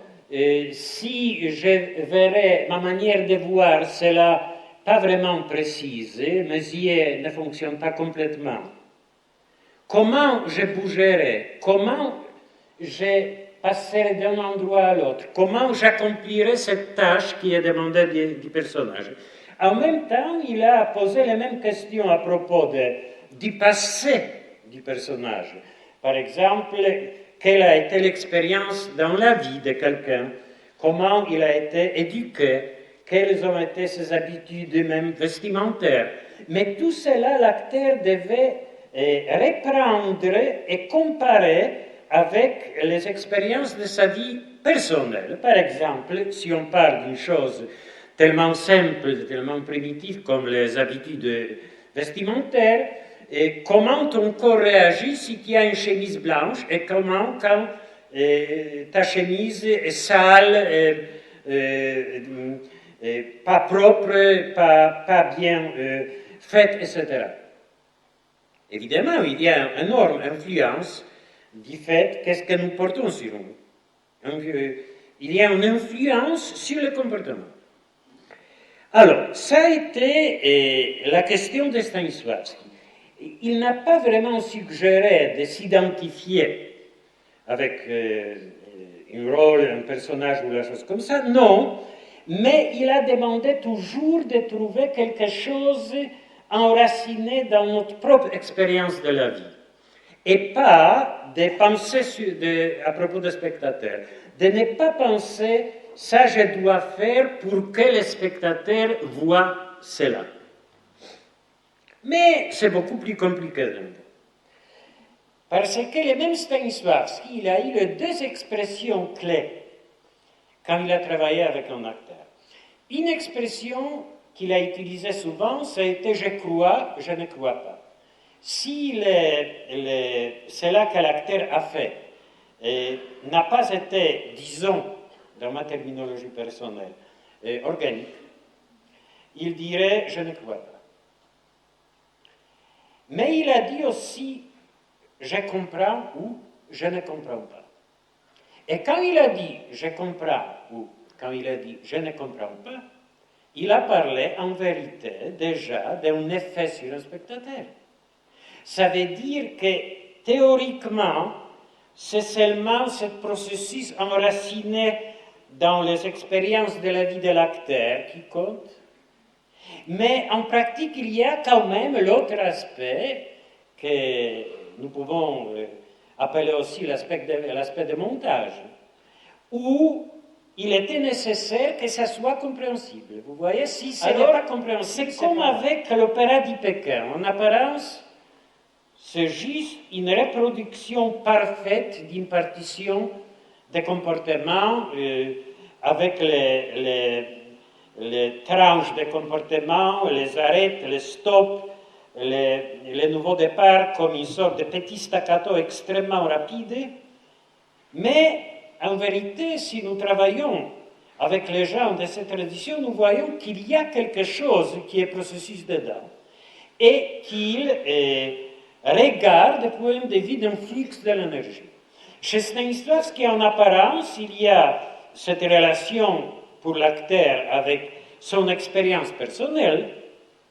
si je verrais ma manière de voir cela pas vraiment précise, mes yeux ne fonctionnent pas complètement. Comment je bougerai? Comment je passer d'un endroit à l'autre, comment j'accomplirais cette tâche qui est demandée du personnage. En même temps, il a posé les mêmes questions à propos du passé du personnage. Par exemple, quelle a été l'expérience dans la vie de quelqu'un, comment il a été éduqué, quelles ont été ses habitudes même vestimentaires. Mais tout cela, l'acteur devait reprendre et comparer avec les expériences de sa vie personnelle. Par exemple, si on parle d'une chose tellement simple, tellement primitive comme les habitudes vestimentaires, et comment ton corps réagit si tu as une chemise blanche et comment quand ta chemise est sale, pas propre, pas bien faite, etc. Évidemment, il y a une énorme influence du fait qu'est-ce que nous portons sur nous. Il y a une influence sur le comportement. Alors, ça a été la question de Stanislavski. Il n'a pas vraiment suggéré de s'identifier avec un rôle, un personnage ou la chose comme ça, non, mais il a demandé toujours de trouver quelque chose enraciné dans notre propre expérience de la vie, et pas de penser à propos des spectateurs, de ne pas penser ça je dois faire pour que les spectateurs voient cela. Mais c'est beaucoup plus compliqué. Parce que le même Stanislavski, il a eu les deux expressions clés quand il a travaillé avec un acteur. Une expression qu'il a utilisée souvent, c'était « je crois, je ne crois pas ». Si cela que l'acteur a fait n'a pas été, disons, dans ma terminologie personnelle, organique, il dirait « je ne crois pas ». Mais il a dit aussi « je comprends » ou « je ne comprends pas ». Et quand il a dit « je comprends » ou quand il a dit « je ne comprends pas », il a parlé en vérité déjà d'un effet sur un spectateur. Ça veut dire que théoriquement, c'est seulement ce processus enraciné dans les expériences de la vie de l'acteur qui compte. Mais en pratique, il y a quand même l'autre aspect que nous pouvons appeler aussi l'aspect de montage, où il était nécessaire que ça soit compréhensible. Vous voyez, si ce n'est pas compréhensible, c'est comme avec l'opéra du Pékin. En apparence, c'est juste une reproduction parfaite d'une partition de comportement avec les tranches de comportement, les arrêts, les stops, les nouveaux départs comme une sorte de petit staccato extrêmement rapide. Mais en vérité, si nous travaillons avec les gens de cette tradition, nous voyons qu'il y a quelque chose qui est processus dedans et qu'il regarde du point de vue d'un flux de l'énergie. Chez Stanislavski, en apparence, il y a cette relation pour l'acteur avec son expérience personnelle,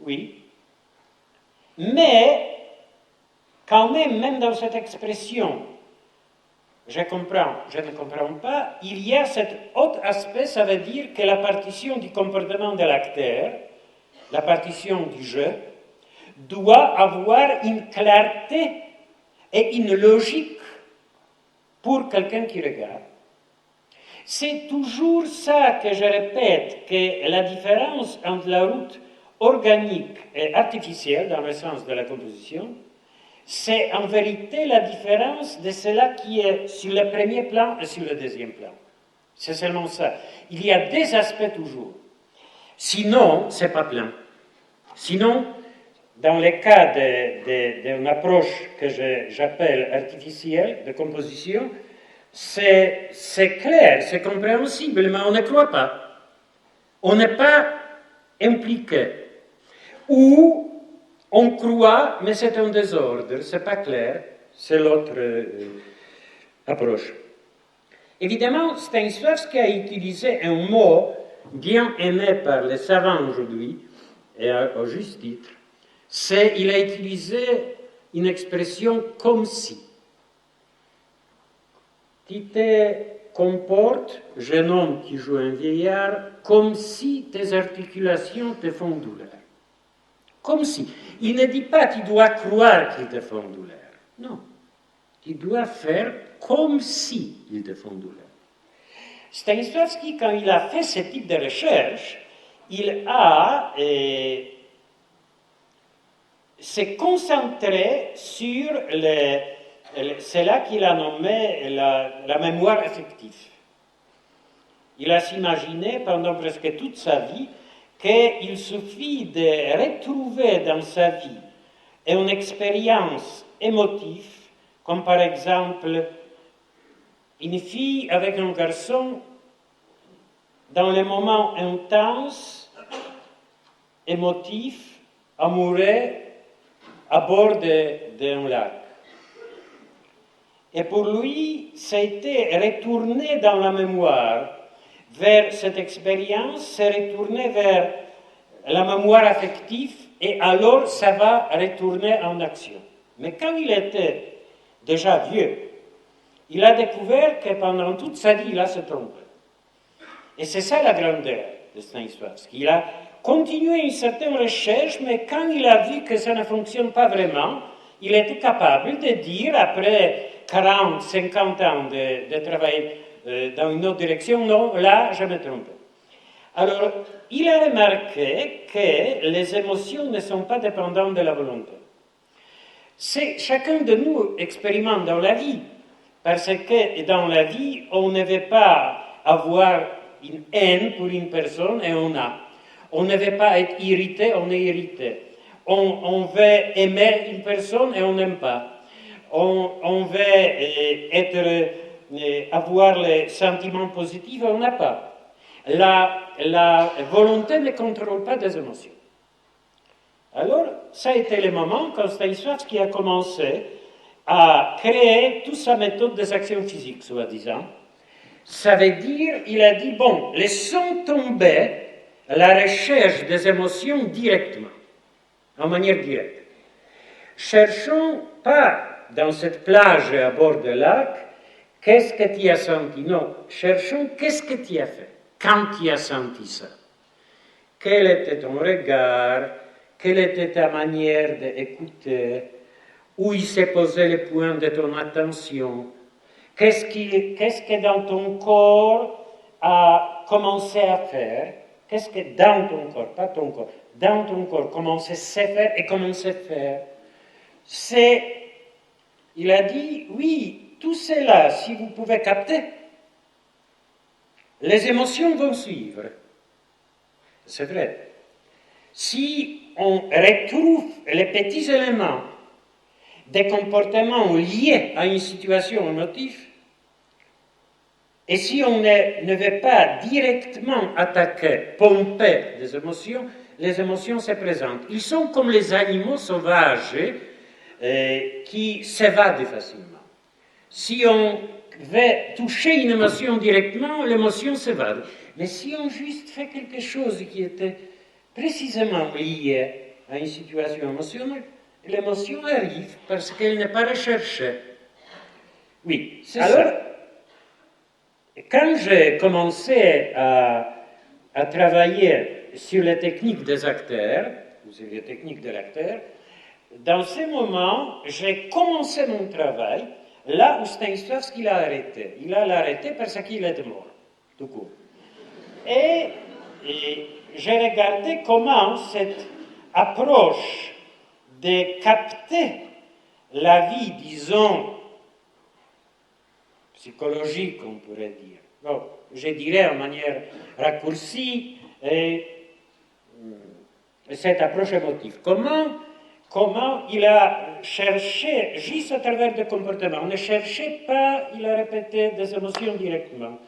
oui, mais quand même dans cette expression, je comprends, je ne comprends pas, il y a cet autre aspect, ça veut dire que la partition du comportement de l'acteur, la partition du jeu, doit avoir une clarté et une logique pour quelqu'un qui regarde. C'est toujours ça que je répète, que la différence entre la route organique et artificielle, dans le sens de la composition, c'est en vérité la différence de cela qui est sur le premier plan et sur le deuxième plan. C'est seulement ça. Il y a des aspects toujours. Sinon, c'est pas plein. Sinon, dans le cas d'une approche que j'appelle artificielle de composition, c'est clair, c'est compréhensible, mais on ne croit pas. On n'est pas impliqué. Ou on croit, mais c'est un désordre, c'est pas clair, c'est l'autre approche. Évidemment, Stanislavski a utilisé un mot bien aimé par les savants aujourd'hui, et au juste titre, il a utilisé une expression comme si. tu te comportes, jeune homme qui joue un vieillard, comme si tes articulations te font douleur. Comme si. Il ne dit pas tu dois croire qu'ils te font douleur. Non. Tu dois faire comme si ils te font douleur. Stanislavski, quand il a fait ce type de recherche, il a s'est concentré sur c'est là qu'il a nommé la mémoire affective. Il a s'imaginé pendant presque toute sa vie qu'il suffit de retrouver dans sa vie une expérience émotive, comme par exemple une fille avec un garçon dans les moments intenses, émotifs, amoureux, à bord d'un lac. Et pour lui, ça a été retourné dans la mémoire vers cette expérience, c'est retourné vers la mémoire affective, et alors ça va retourner en action. Mais quand il était déjà vieux, il a découvert que pendant toute sa vie, il a se trompé. Et c'est ça la grandeur de Stanislavski. Il a continué une certaine recherche, mais quand il a vu que ça ne fonctionne pas vraiment, il était capable de dire, après 40, 50 ans de travail dans une autre direction, non, là, je me trompe. Alors, il a remarqué que les émotions ne sont pas dépendantes de la volonté. Chacun de nous expérimente dans la vie, parce que dans la vie, on ne veut pas avoir une haine pour une personne et on a. On ne veut pas être irrité, on est irrité. On veut aimer une personne et on n'aime pas. On veut avoir les sentiments positifs et on n'a pas. La volonté ne contrôle pas des émotions. Alors, ça a été le moment quand Stanislavski a commencé à créer toute sa méthode des actions physiques, soi-disant. Ça veut dire, il a dit, bon, laissons tomber la recherche des émotions directement, en manière directe. Cherchons pas dans cette plage à bord du lac, qu'est-ce que tu as senti? Non, cherchons qu'est-ce que tu as fait quand tu as senti ça. Quel était ton regard? Quelle était ta manière d'écouter? Où il s'est posé le point de ton attention? Qu'est-ce que dans ton corps a commencé à faire? Qu'est-ce que dans ton corps, pas ton corps, dans ton corps, commençait à faire et commençait à faire? Il a dit, oui, tout cela, si vous pouvez capter, les émotions vont suivre. C'est vrai. Si on retrouve les petits éléments des comportements liés à une situation émotive, et si on ne veut pas directement attaquer, pomper les émotions se présentent. Ils sont comme les animaux sauvages qui s'évadent facilement. Si on veut toucher une émotion directement, l'émotion s'évade. Mais si on juste fait quelque chose qui était précisément lié à une situation émotionnelle, l'émotion arrive parce qu'elle n'est pas recherchée. Oui, c'est ça. Quand j'ai commencé à travailler sur les techniques des acteurs, ou sur les techniques de l'acteur, dans ce moment, j'ai commencé mon travail là où Stanislavski l'a arrêté. Il l'a arrêté parce qu'il était mort, tout court. Et j'ai regardé comment cette approche de capter la vie, disons, psychologique, on pourrait dire. Bon, je dirais en manière raccourcie, cette approche émotive. Comment il a cherché, juste à travers des comportements, ne cherchez pas, il a répété, des émotions directement.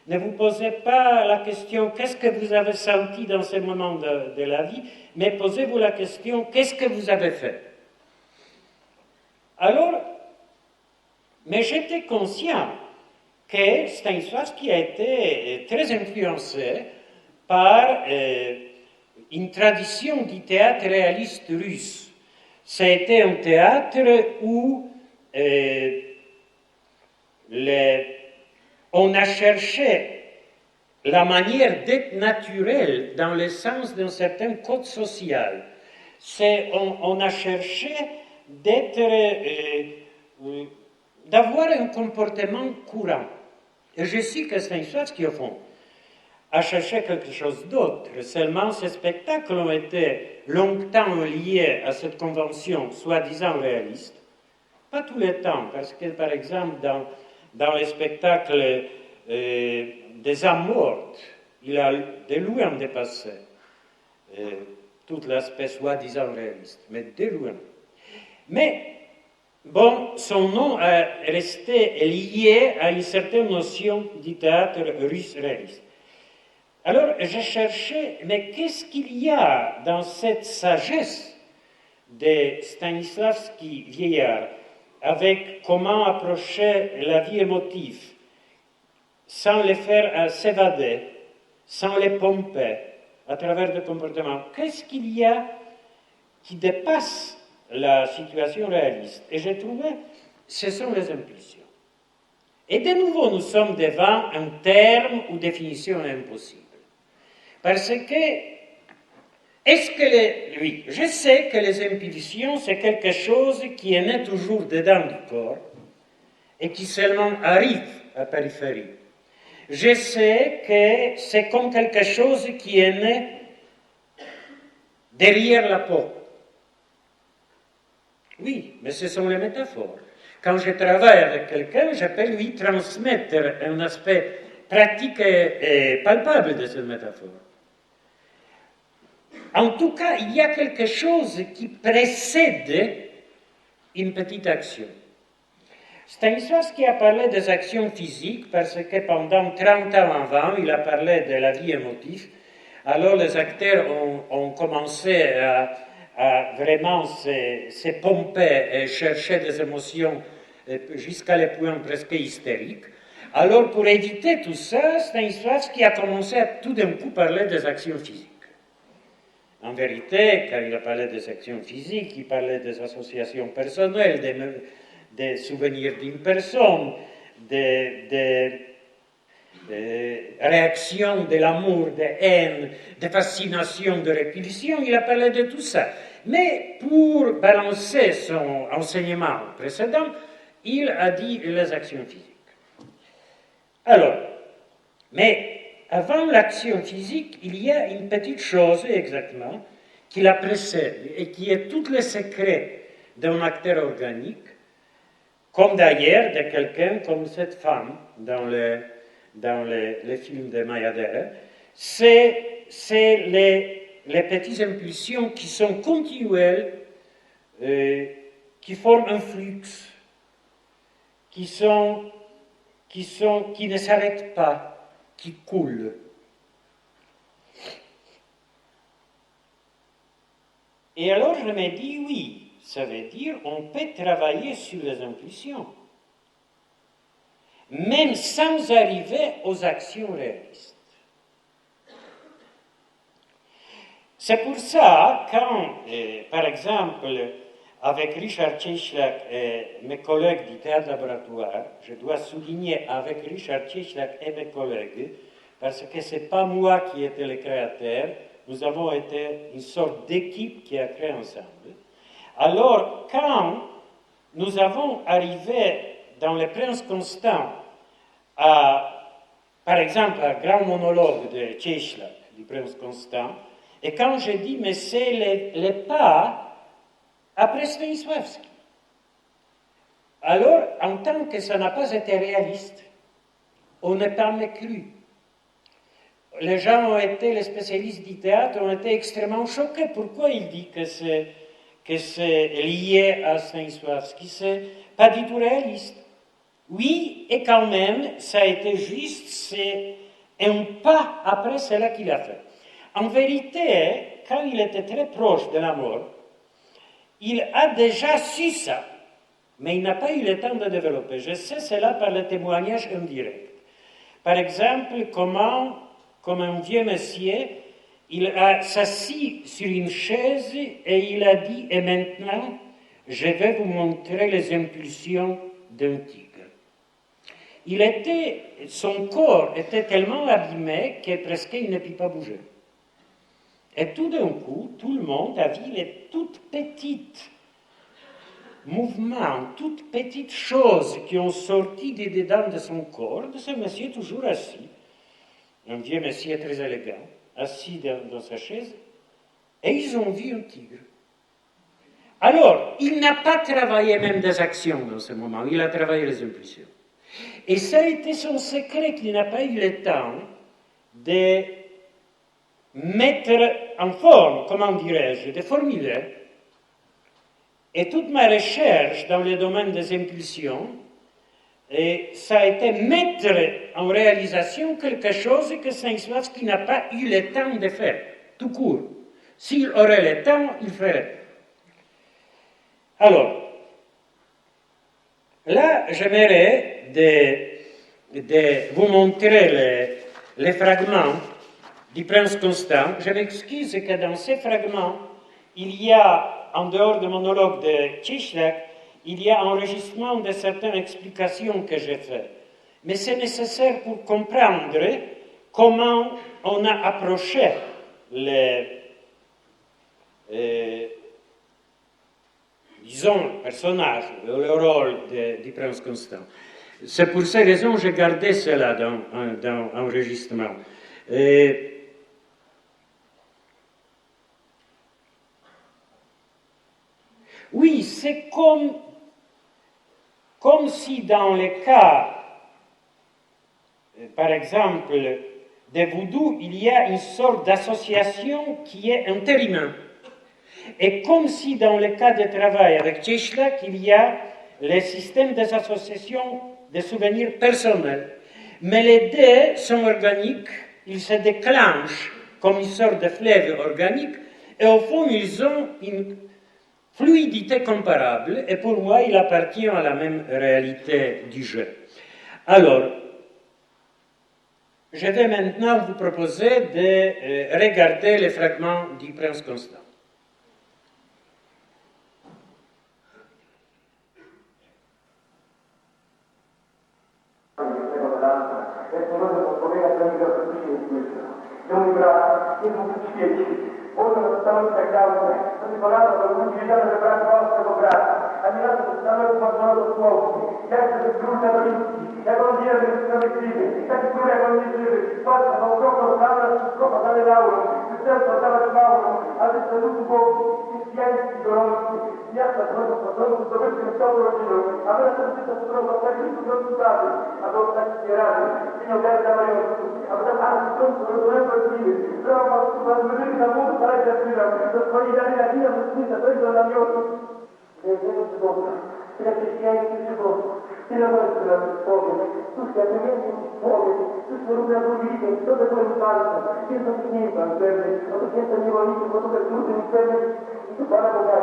Ne vous posez pas la question, qu'est-ce que vous avez senti dans ce moment de la vie, mais posez-vous la question, qu'est-ce que vous avez fait? Alors, mais j'étais conscient que Stanislavski a été très influencé par une tradition du théâtre réaliste russe. Ça a été un théâtre où on a cherché la manière d'être naturel dans le sens d'un certain code social. On a cherché d'avoir un comportement courant. Et je sais que Stanislavski, au fond, a cherché quelque chose d'autre. Seulement, ces spectacles ont été longtemps liés à cette convention soi-disant réaliste. Pas tout le temps, parce que, par exemple, dans les spectacles des âmes mortes, il a de loin dépassé tout l'aspect soi-disant réaliste, mais de loin. Mais, bon, son nom est resté lié à une certaine notion du théâtre russe réaliste. Alors, j'ai cherché, mais qu'est-ce qu'il y a dans cette sagesse de Stanislavski vieillard, avec comment approcher la vie émotive, sans les faire s'évader, sans les pomper à travers des comportements. Qu'est-ce qu'il y a qui dépasse la situation réaliste? Et j'ai trouvé, ce sont les impulsions. Et de nouveau, nous sommes devant un terme ou définition impossible. Parce que, oui, je sais que les impulsions, c'est quelque chose qui est né toujours dedans du corps et qui seulement arrive à la périphérie. Je sais que c'est comme quelque chose qui est né derrière la peau. Oui, mais ce sont les métaphores. Quand je travaille avec quelqu'un, je peux lui transmettre un aspect pratique et palpable de cette métaphore. En tout cas, il y a quelque chose qui précède une petite action. Stanislavski a parlé des actions physiques parce que pendant 30 ans avant, il a parlé de la vie émotive. Alors les acteurs ont commencé à vraiment se pomper et chercher des émotions jusqu'à les points presque hystériques. Alors pour éviter tout ça, Stanislavski a commencé à tout d'un coup parler des actions physiques. En vérité, quand il a parlé des actions physiques, il parlait des associations personnelles, des souvenirs d'une personne, des réactions de l'amour, de haine, de fascination, de répulsion, il a parlé de tout ça. Mais pour balancer son enseignement précédent, il a dit les actions physiques. Alors, mais avant l'action physique, il y a une petite chose exactement qui la précède et qui est tous les secrets d'un acteur organique, comme d'ailleurs de quelqu'un comme cette femme dans les films de Mayadere. C'est les petites impulsions qui sont continuelles, qui forment un flux, qui ne s'arrêtent pas, qui coule. Et alors je me dis, oui, ça veut dire on peut travailler sur les impulsions, même sans arriver aux actions réalistes. C'est pour ça, quand, par exemple, avec Richard Cieślak et mes collègues du théâtre laboratoire, je dois souligner avec Richard Cieślak et mes collègues, parce que ce n'est pas moi qui étais le créateur, nous avons été une sorte d'équipe qui a créé ensemble. Alors, quand nous avons arrivé dans Le Prince Constant, par exemple, un grand monologue de Cieślak, du Prince Constant, et quand je dis, mais c'est les pas après Stanislavski. Alors, en tant que ça n'a pas été réaliste, on n'a pas cru. Les gens ont été, les spécialistes du théâtre, ont été extrêmement choqués. Pourquoi il dit que c'est lié à Stanislavski? C'est pas du tout réaliste. Oui, et quand même, ça a été juste, c'est un pas après cela qu'il a fait. En vérité, quand il était très proche de la mort, il a déjà su ça, mais il n'a pas eu le temps de développer. Je sais cela par le témoignage indirect. Par exemple, comment, comme un vieux monsieur, il s'assit sur une chaise et il a dit « Et maintenant, je vais vous montrer les impulsions d'un tigre. » son corps était tellement abîmé que presque il ne peut pas bouger. Et tout d'un coup, tout le monde a vu les toutes petites mouvements, toutes petites choses qui ont sorti de dedans de son corps, de ce monsieur toujours assis, un vieux monsieur très élégant, assis dans sa chaise, et ils ont vu un tigre. Alors, il n'a pas travaillé même des actions dans ce moment, il a travaillé les impulsions. Et ça a été son secret qu'il n'a pas eu le temps de mettre en forme, comment dirais-je, de formuler. Et toute ma recherche dans le domaine des impulsions, et ça a été mettre en réalisation quelque chose que Stanislavski n'a pas eu le temps de faire, tout court. S'il aurait le temps, il ferait. Alors, là, j'aimerais de vous montrer les fragments du Prince Constant. Je m'excuse que dans ces fragments, il y a, en dehors du monologue de Cislak, il y a enregistrement de certaines explications que j'ai faites. Mais c'est nécessaire pour comprendre comment on a approché disons, le personnage, le rôle du Prince Constant. C'est pour ces raisons que j'ai gardé cela dans l'enregistrement. Oui, c'est comme si dans le cas, par exemple, de Voodoo, il y a une sorte d'association qui est intérimaire. Et comme si dans le cas de travail avec Cislak, il y a le système des associations de souvenirs personnels. Mais les deux sont organiques, ils se déclenchent comme une sorte de fleuve organique, et au fond, ils ont une fluidité comparable, et pour moi, il appartient à la même réalité du jeu. Alors, je vais maintenant vous proposer de regarder les fragments du Prince Constant. Ora stanno cercando, non mi parlano per un cittadino del braccio vostro con grazia, a Milano stanno abbandonato fuoco, gente che bruciano tutti, e non dire che sono mettiti, e che pure non dire, forza non troppo troppo dalle laure, il tempo stava di Paolo, adesso è tutto poco, i scienzi conosci, gli altri sono dovuti in sopra il giro, avere sentito troppo per tutto non scusate, ad oltre schierare, fino a perdere la io, avere anche pronto per dover dire, però ma vedere da molto sarà già qui, per poi dare la vita per cui sta prendendo la mia perché scienzi si possono, se la nostra storia, tu stai avvenendo fuori, tu sei una tua vita, dove puoi imparare, io non finita al bene, non ti sento mio amico, quando per tutti in bene, tu parla con me,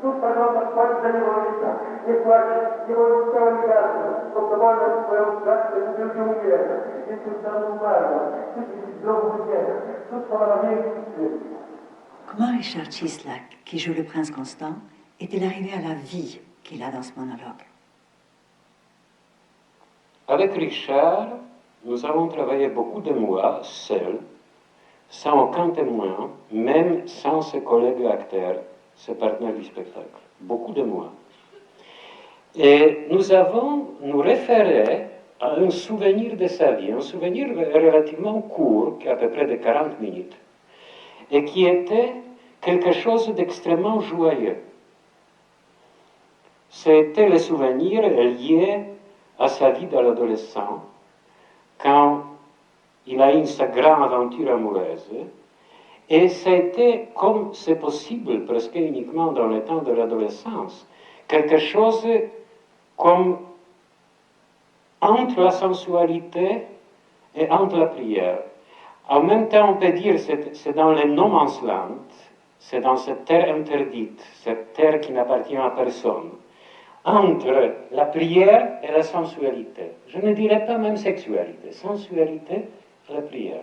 tu parla con quanto delle volontà, e guarda, io voglio stare in casa, come voglio poi un tratto di più di un vietto, e tu stai un barco, tu ti trovi un vietto, tu stai la mia vita. Comment Richard Cislak, qui joue le Prince Constant, est-il arrivé à la vie qu'il a dans ce monologue? Avec Richard, nous avons travaillé beaucoup de mois, seuls, sans aucun témoin, même sans ses collègues acteurs, ses partenaires du spectacle. Beaucoup de mois. Et nous avons nous référé à un souvenir de sa vie, un souvenir relativement court, qui est à peu près de 40 minutes, et qui était quelque chose d'extrêmement joyeux. C'était le souvenir lié à sa vie de l'adolescent, quand il a eu sa grande aventure amoureuse, et c'était, comme c'est possible presque uniquement dans le temps de l'adolescence, quelque chose comme entre la sensualité et entre la prière. En même temps, on peut dire que c'est dans le no man's land, c'est dans cette terre interdite, cette terre qui n'appartient à personne, entre la prière et la sensualité. Je ne dirais pas même sexualité, sensualité et la prière.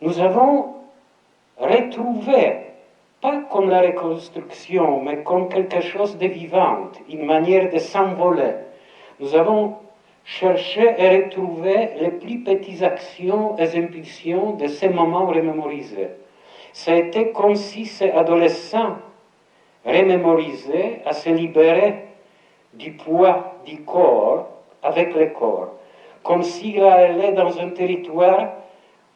Nous avons retrouvé, pas comme la reconstruction, mais comme quelque chose de vivant, une manière de s'envoler. Nous avons chercher et retrouver les plus petites actions et impulsions de ces moments remémorisés. Ça a été comme si ces adolescents remémorisaient à se libérer du poids du corps avec le corps, comme s'il allait dans un territoire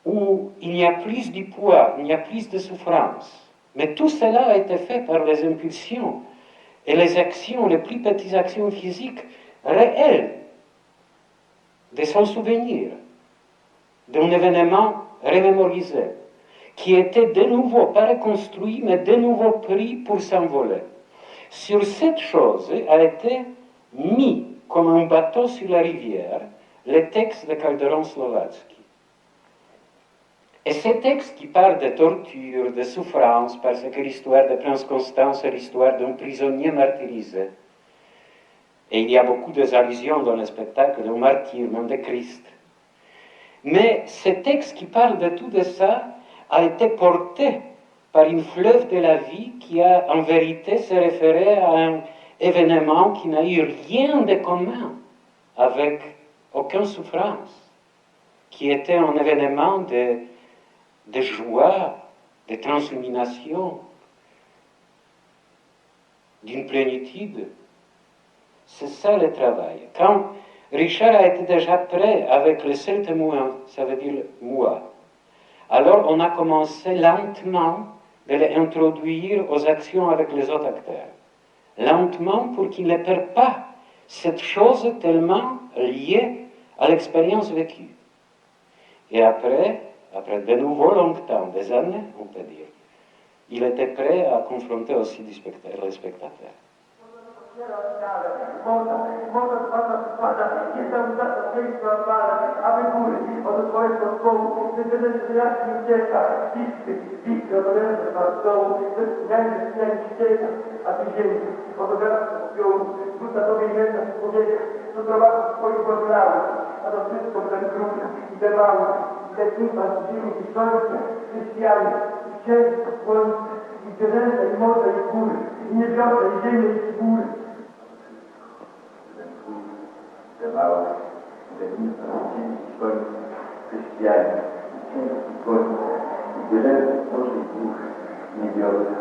où il n'y a plus de poids, il n'y a plus de souffrance. Mais tout cela a été fait par les impulsions et les actions, les plus petites actions physiques réelles, de son souvenir, d'un événement remémorisé, qui était de nouveau pas reconstruit, mais de nouveau pris pour s'envoler. Sur cette chose a été mis comme un bateau sur la rivière le texte de Calderon-Slovatsky. Et ce texte qui parle de torture, de souffrance, parce que l'histoire de Prince Constant, c'est l'histoire d'un prisonnier martyrisé. Et il y a beaucoup d'allusions dans le spectacle au martyr, même de Christ. Mais ce texte qui parle de tout de ça a été porté par une fleuve de la vie qui a en vérité se référé à un événement qui n'a eu rien de commun avec aucune souffrance, qui était un événement de joie, de transillumination, d'une plénitude. C'est ça le travail. Quand Richard a été déjà prêt avec le seul témoin, ça veut dire moi, alors on a commencé lentement de l'introduire aux actions avec les autres acteurs. Lentement pour qu'il ne perde pas cette chose tellement liée à l'expérience vécue. Et après de nouveau longtemps, des années, on peut dire, il était prêt à confronter aussi les spectateurs. Spada, nie tam za para, aby góry od swojego stołu, wytyczne jasny ucieka, pisty, odręczny na stołu, wyschnięty ścieka, a ty ziemi, fotografii z pióru, rzuca tobie jedna z człowieka, co prowadzi swoich podlałych, a to wszystko ten grubny i te mały, i te klipa z ziemi, i słońce, chrześcijanie, i księżyc, i słońce, i drzewa, i morze, i góry, i niebiosa, i ziemię, i góry. Te małe, te klipa z ziemi, i słońce, chrześcijanie, i księżyc, i słońce, i drzewa, i morze, i góry, i niebiosa,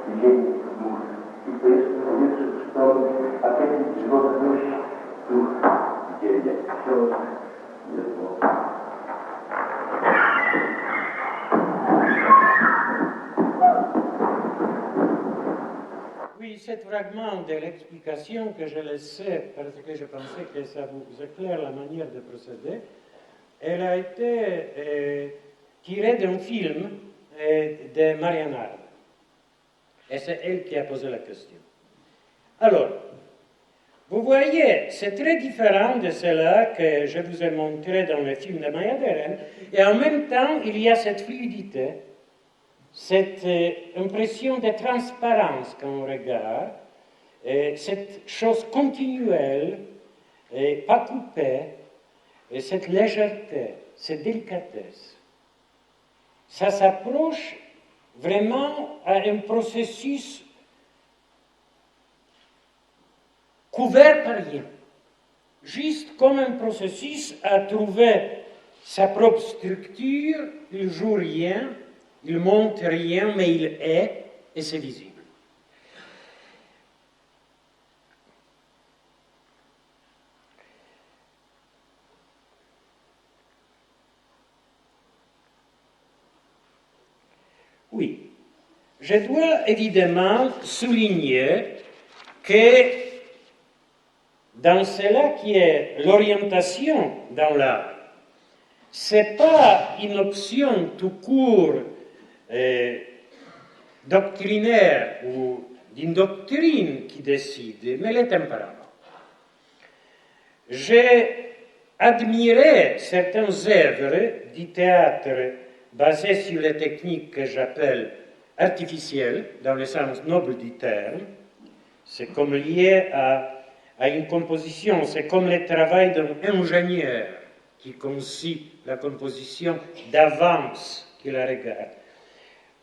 i ziemię, i góry. I to jest w powietrzu przytomny, a kiedy żywot nosi duch, widzieli jak książek, jest mowa. Oui, cet fragment de l'explication que je laissais, parce que je pensais que ça vous éclaire la manière de procéder, elle a été tirée d'un film de Marianne Harde. Et c'est elle qui a posé la question. Alors, vous voyez, c'est très différent de cela que je vous ai montré dans le film de Maya Deren, et en même temps, il y a cette fluidité, cette impression de transparence quand on regarde, cette chose continuelle, et pas coupée, et cette légèreté, cette délicatesse. Ça s'approche vraiment à un processus couvert par rien, juste comme un processus à trouver sa propre structure, il joue rien, il montre rien, mais il est, et c'est visible. Oui, je dois évidemment souligner que dans cela qui est l'orientation dans l'art, ce n'est pas une option tout court doctrinaire ou d'une doctrine qui décide, mais le tempérament. J'ai admiré certaines œuvres du théâtre basées sur les techniques que j'appelle artificielles, dans le sens noble du terme. C'est comme lié à une composition, c'est comme le travail d'un ingénieur qui conçut la composition d'avance qu'il la regarde.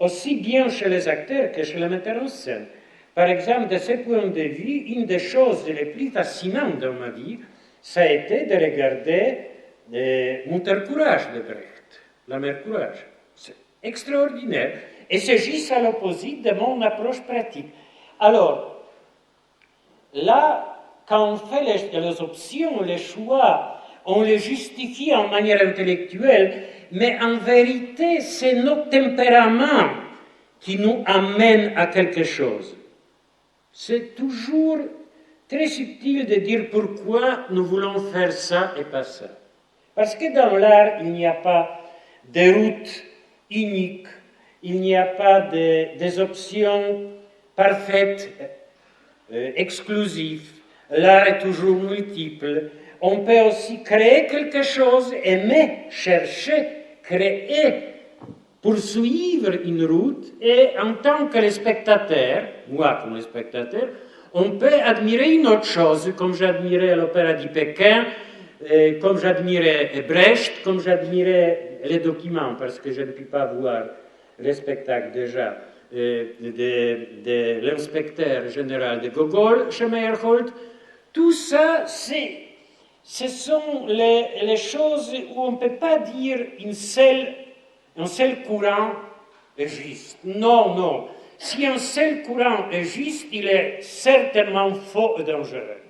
Aussi bien chez les acteurs que chez les metteurs en scène. Par exemple, de ce point de vue, une des choses les plus fascinantes dans ma vie, ça a été de regarder Munter Courage de Brecht, La Mère Courage. C'est extraordinaire. Et c'est juste à l'opposite de mon approche pratique. Alors, là, quand on fait les options, les choix, on les justifie en manière intellectuelle, mais en vérité, c'est notre tempérament qui nous amène à quelque chose. C'est toujours très subtil de dire pourquoi nous voulons faire ça et pas ça. Parce que dans l'art, il n'y a pas de route unique, il n'y a pas des options parfaites, exclusives. L'art est toujours multiple. On peut aussi créer quelque chose, aimer, chercher, créer, poursuivre une route, et en tant que le spectateur, moi comme le spectateur, on peut admirer une autre chose, comme j'admirais l'opéra de Pékin, comme j'admirais Brecht, comme j'admirais les documents, parce que je ne puis pas voir le spectacle déjà de l'inspecteur général de Gogol chez Meyerhold. Tout ça, ce sont les choses où on ne peut pas dire un seul courant est juste. Non, non. Si un seul courant est juste, il est certainement faux et dangereux.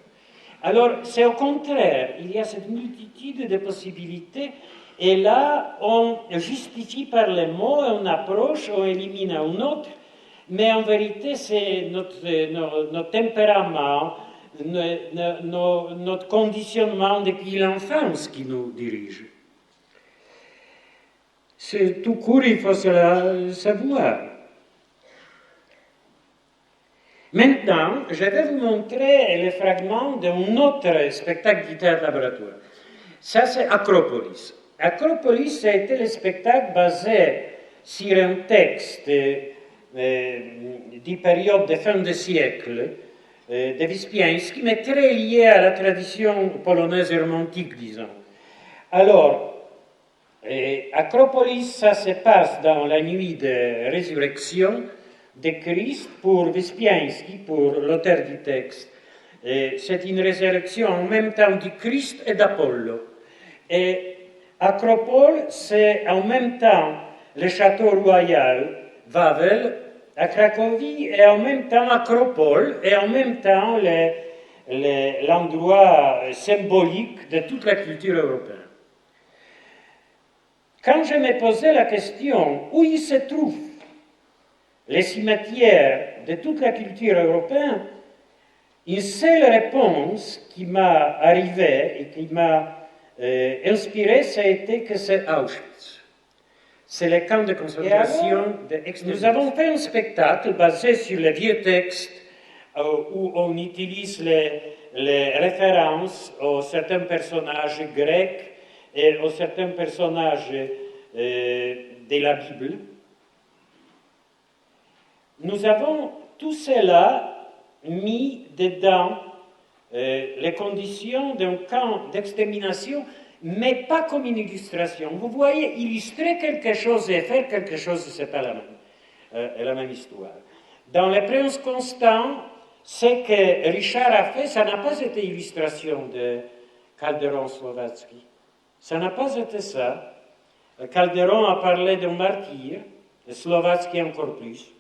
Alors, c'est au contraire, il y a cette multitude de possibilités, et là, on justifie par les mots, on approche, on élimine un autre, mais en vérité, c'est notre tempérament, notre conditionnement depuis l'enfance qui nous dirige. C'est tout court, il faut savoir. Maintenant, je vais vous montrer le fragment d'un autre spectacle du théâtre laboratoire. Ça, c'est Acropolis. Acropolis, ça a été le spectacle basé sur un texte du période de fin de siècle de Wyspiański, mais très lié à la tradition polonaise romantique, disons. Alors, Acropolis, ça se passe dans la nuit de résurrection de Christ pour Wyspiański, pour l'auteur du texte. C'est une résurrection en même temps du Christ et d'Apollo. Et Acropole, c'est en même temps le château royal Wawel à Cracovie, et en même temps Acropole, et en même temps l'endroit symbolique de toute la culture européenne. Quand je me posais la question où il se trouve les cimetières de toute la culture européenne, une seule réponse qui m'a arrivé et qui m'a inspiré, ça a été que c'est Auschwitz. C'est le camp de concentration d'Auschwitz. Nous avons fait un spectacle basé sur les vieux textes où on utilise les références aux certains personnages grecs et aux certains personnages de la Bible. Nous avons tout cela mis dedans les conditions d'un camp d'extermination, mais pas comme une illustration. Vous voyez, illustrer quelque chose et faire quelque chose, ce n'est pas la même histoire. Dans Le Prince Constant, ce que Richard a fait, ça n'a pas été illustration de Calderon-Slovatsky. Ça n'a pas été ça. Calderon a parlé d'un martyr, et Slovatsky encore plus.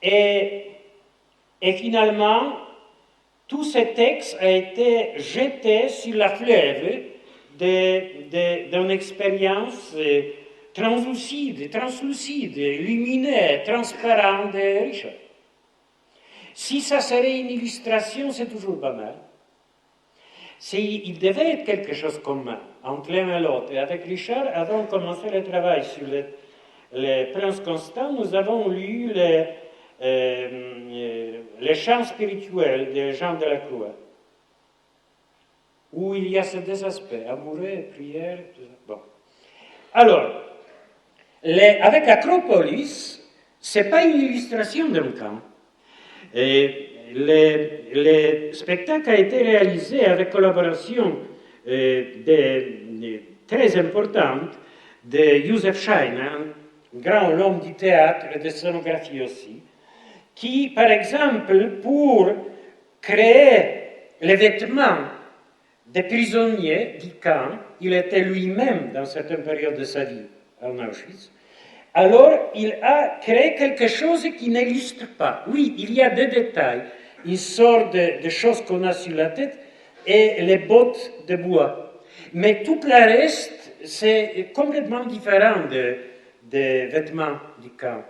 Et finalement, tout ce texte a été jeté sur la fleuve d'une expérience translucide, lumineuse, transparente de Richard. Si ça serait une illustration, c'est toujours banal. Il devait être quelque chose commun entre l'un et l'autre. Et avec Richard, avant de commencer le travail sur le Prince Constant, nous avons lu les chants spirituels de Jean Delacroix, où il y a ces deux aspects, amoureux, prière, tout ça. Bon. Alors, avec Acropolis, ce n'est pas une illustration d'un camp. Le spectacle a été réalisé avec collaboration très importante de Josef Schein, un grand homme du théâtre et de scénographie aussi, qui, par exemple, pour créer les vêtements des prisonniers du camp. Il était lui-même dans certaines périodes de sa vie en Auschwitz. Alors, il a créé quelque chose qui n'illustre pas. Oui, il y a des détails, une sorte de choses qu'on a sur la tête et les bottes de bois. Mais tout le reste, c'est complètement différent des vêtements du camp.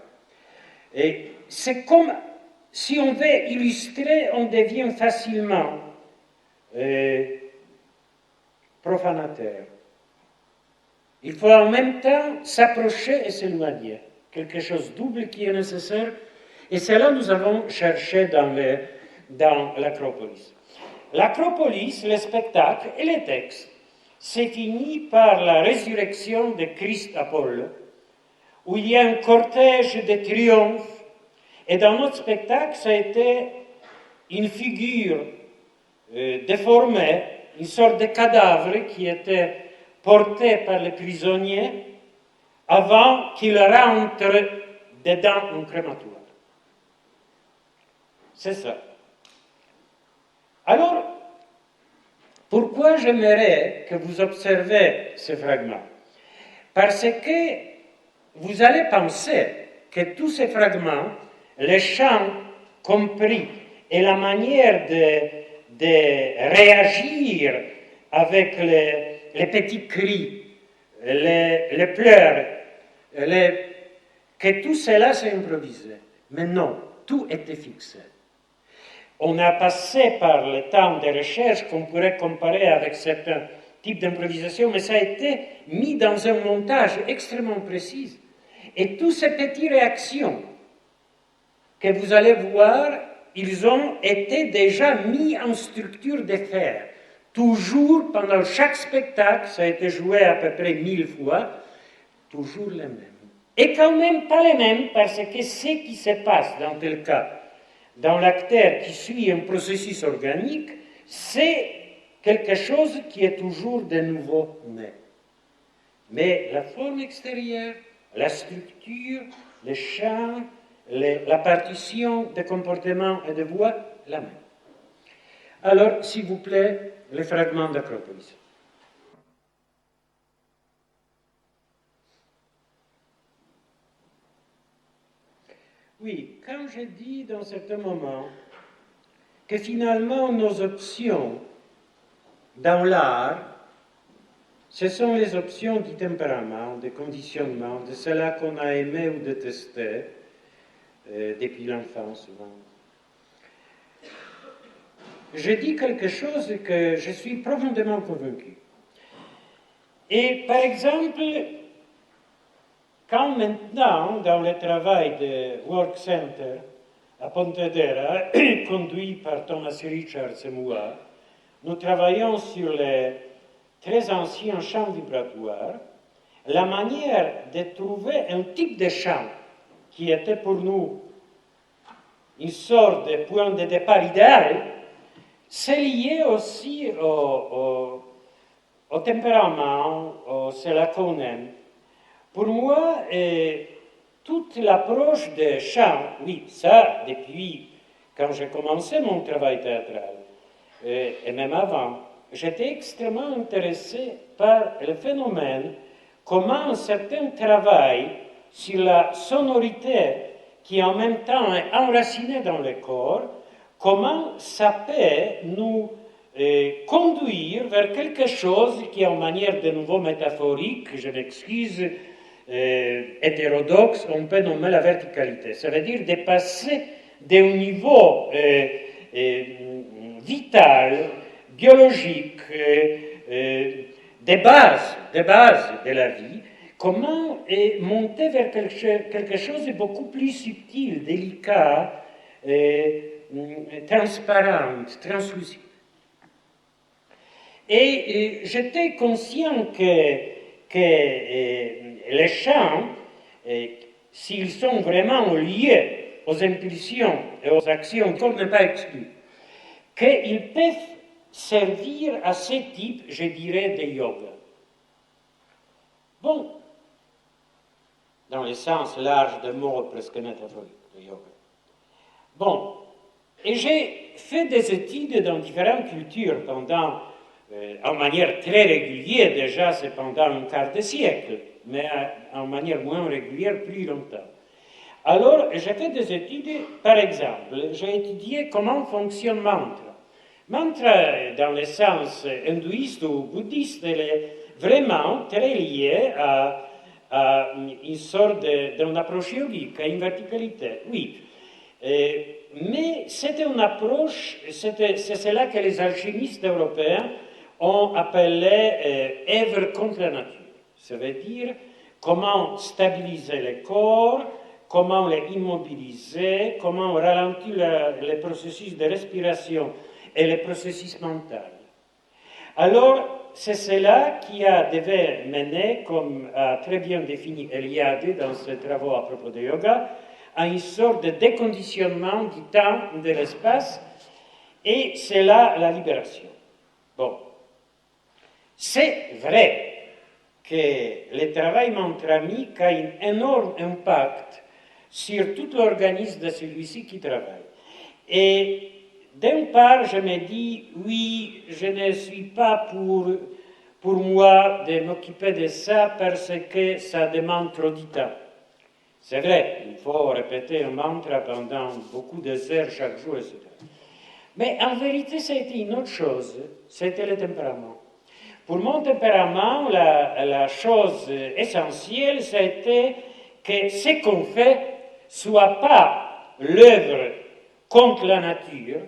Et c'est comme, si on veut illustrer, on devient facilement profanateur. Il faut en même temps s'approcher et s'éloigner. Quelque chose de double qui est nécessaire. Et c'est là que nous avons cherché dans l'Acropolis. L'Acropolis, le spectacle et les textes, c'est fini par la résurrection de Christ Apollo, où il y a un cortège de triomphe. Et dans notre spectacle, ça a été une figure déformée, une sorte de cadavre qui était porté par les prisonniers avant qu'ils rentrent dedans un crématoire. C'est ça. Alors, pourquoi j'aimerais que vous observez ce fragment? Parce que vous allez penser que tous ces fragments, les chants compris et la manière de réagir avec les petits cris, les pleurs, que tout cela s'est improvisé. Mais non, tout était fixé. On a passé par le temps de recherche qu'on pourrait comparer avec certains types d'improvisation, mais ça a été mis dans un montage extrêmement précis. Et toutes ces petites réactions que vous allez voir, ils ont été déjà mis en structure de fer. Toujours, pendant chaque spectacle, ça a été joué à peu près 1000 fois, toujours les mêmes. Et quand même pas les mêmes, parce que ce qui se passe dans tel cas, dans l'acteur qui suit un processus organique, c'est quelque chose qui est toujours de nouveau né. Mais la forme extérieure, la structure, le chant, la partition de comportement et de voix, la même. Alors, s'il vous plaît, les fragments d'Acropolis. Oui, quand je dis dans certains moments que finalement nos options dans l'art, ce sont les options du tempérament, du conditionnement, de cela qu'on a aimé ou détesté depuis l'enfance souvent. Je dis quelque chose que je suis profondément convaincu. Et par exemple, quand maintenant, dans le travail de Work Center à Pontedera, conduit par Thomas Richards et moi, nous travaillons sur les très anciens chants vibratoires, la manière de trouver un type de chant qui était pour nous une sorte de point de départ idéal, c'est lié aussi au tempérament, c'est la qu'on aime. Pour moi, toute l'approche des chants, oui, ça, depuis quand j'ai commencé mon travail théâtral, et même avant, j'étais extrêmement intéressé par le phénomène, comment un certain travail sur la sonorité qui en même temps est enracinée dans le corps, comment ça peut nous conduire vers quelque chose qui, en manière de nouveau métaphorique, je m'excuse, hétérodoxe, on peut nommer la verticalité. Ça veut dire de passer d'un niveau vital, biologique, des bases de la vie, comment monter vers quelque chose de beaucoup plus subtil, délicat, transparent, translucide. Et j'étais conscient que les chants, s'ils sont vraiment liés aux impulsions et aux actions, le corps n'est pas exclu, qu'ils peuvent servir à ce type, je dirais, de yoga. Bon, dans le sens large de mot presque métaphorique de yoga. Bon, et j'ai fait des études dans différentes cultures pendant en manière très régulière déjà, c'est pendant un quart de siècle, mais en manière moins régulière plus longtemps. Alors, j'ai fait des études, par exemple, j'ai étudié comment fonctionne mantra. Mantra, dans le sens hindouiste ou bouddhiste, elle est vraiment très liée à une sorte d'une approche yogique, à une verticalité, oui. Mais c'était une approche, c'est cela que les alchimistes européens ont appelé œuvre contre la nature. Ça veut dire comment stabiliser le corps, comment les immobiliser, comment ralentir les processus de respiration et les processus mentaux. Alors, c'est cela qui devait mener, comme a très bien défini Eliade dans ses travaux à propos de yoga, à une sorte de déconditionnement du temps et de l'espace, et c'est là la libération. Bon, c'est vrai que le travail mantramique a un énorme impact sur tout l'organisme de celui-ci qui travaille. Et d'une part, je me dis, oui, je ne suis pas pour moi de m'occuper de ça parce que ça demande trop de temps. C'est vrai, il faut répéter un mantra pendant beaucoup d'heures chaque jour, etc. Mais en vérité, ça a été une autre chose, c'était le tempérament. Pour mon tempérament, la chose essentielle, c'était que ce qu'on fait soit pas l'œuvre contre la nature,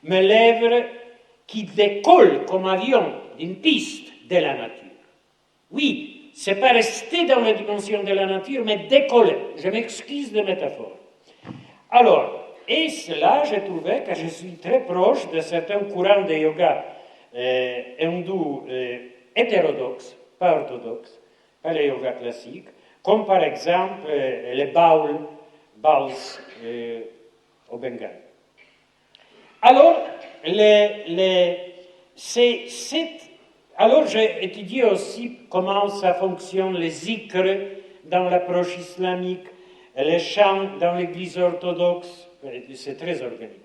mais l'œuvre qui décolle comme avion d'une piste de la nature. Oui, c'est pas rester dans la dimension de la nature, mais décoller. Je m'excuse de métaphore. Alors, et cela, j'ai trouvé que je suis très proche de certains courants de yoga hindous hétérodoxes, pas orthodoxes, pas les yoga classiques, comme par exemple les Bauls au Bengale. Alors, alors j'ai étudié aussi comment ça fonctionne, les zikrs dans l'approche islamique, les chants dans l'église orthodoxe, c'est très organique.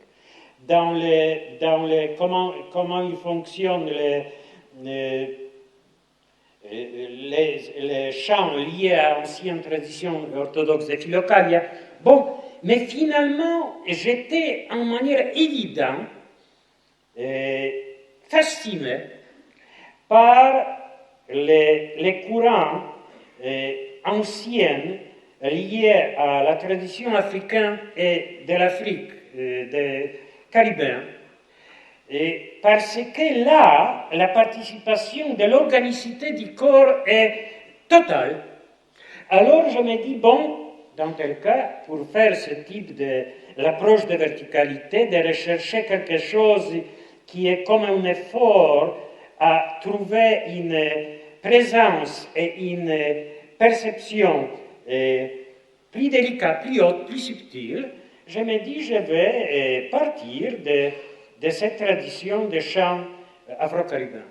Comment ils fonctionnent les chants liés à l'ancienne tradition orthodoxe de Philokalia. Bon, mais finalement, j'étais en manière évidente fasciné par les courants anciens liés à la tradition africaine et de l'Afrique, des Caribéens, parce que là, la participation de l'organicité du corps est totale. Alors je me dis, bon, dans tel cas, pour faire ce type l'approche de verticalité, de rechercher quelque chose qui est comme un effort à trouver une présence et une perception plus délicate, plus haute, plus subtile, je me dis, je vais partir de cette tradition de chants afro-caribéens.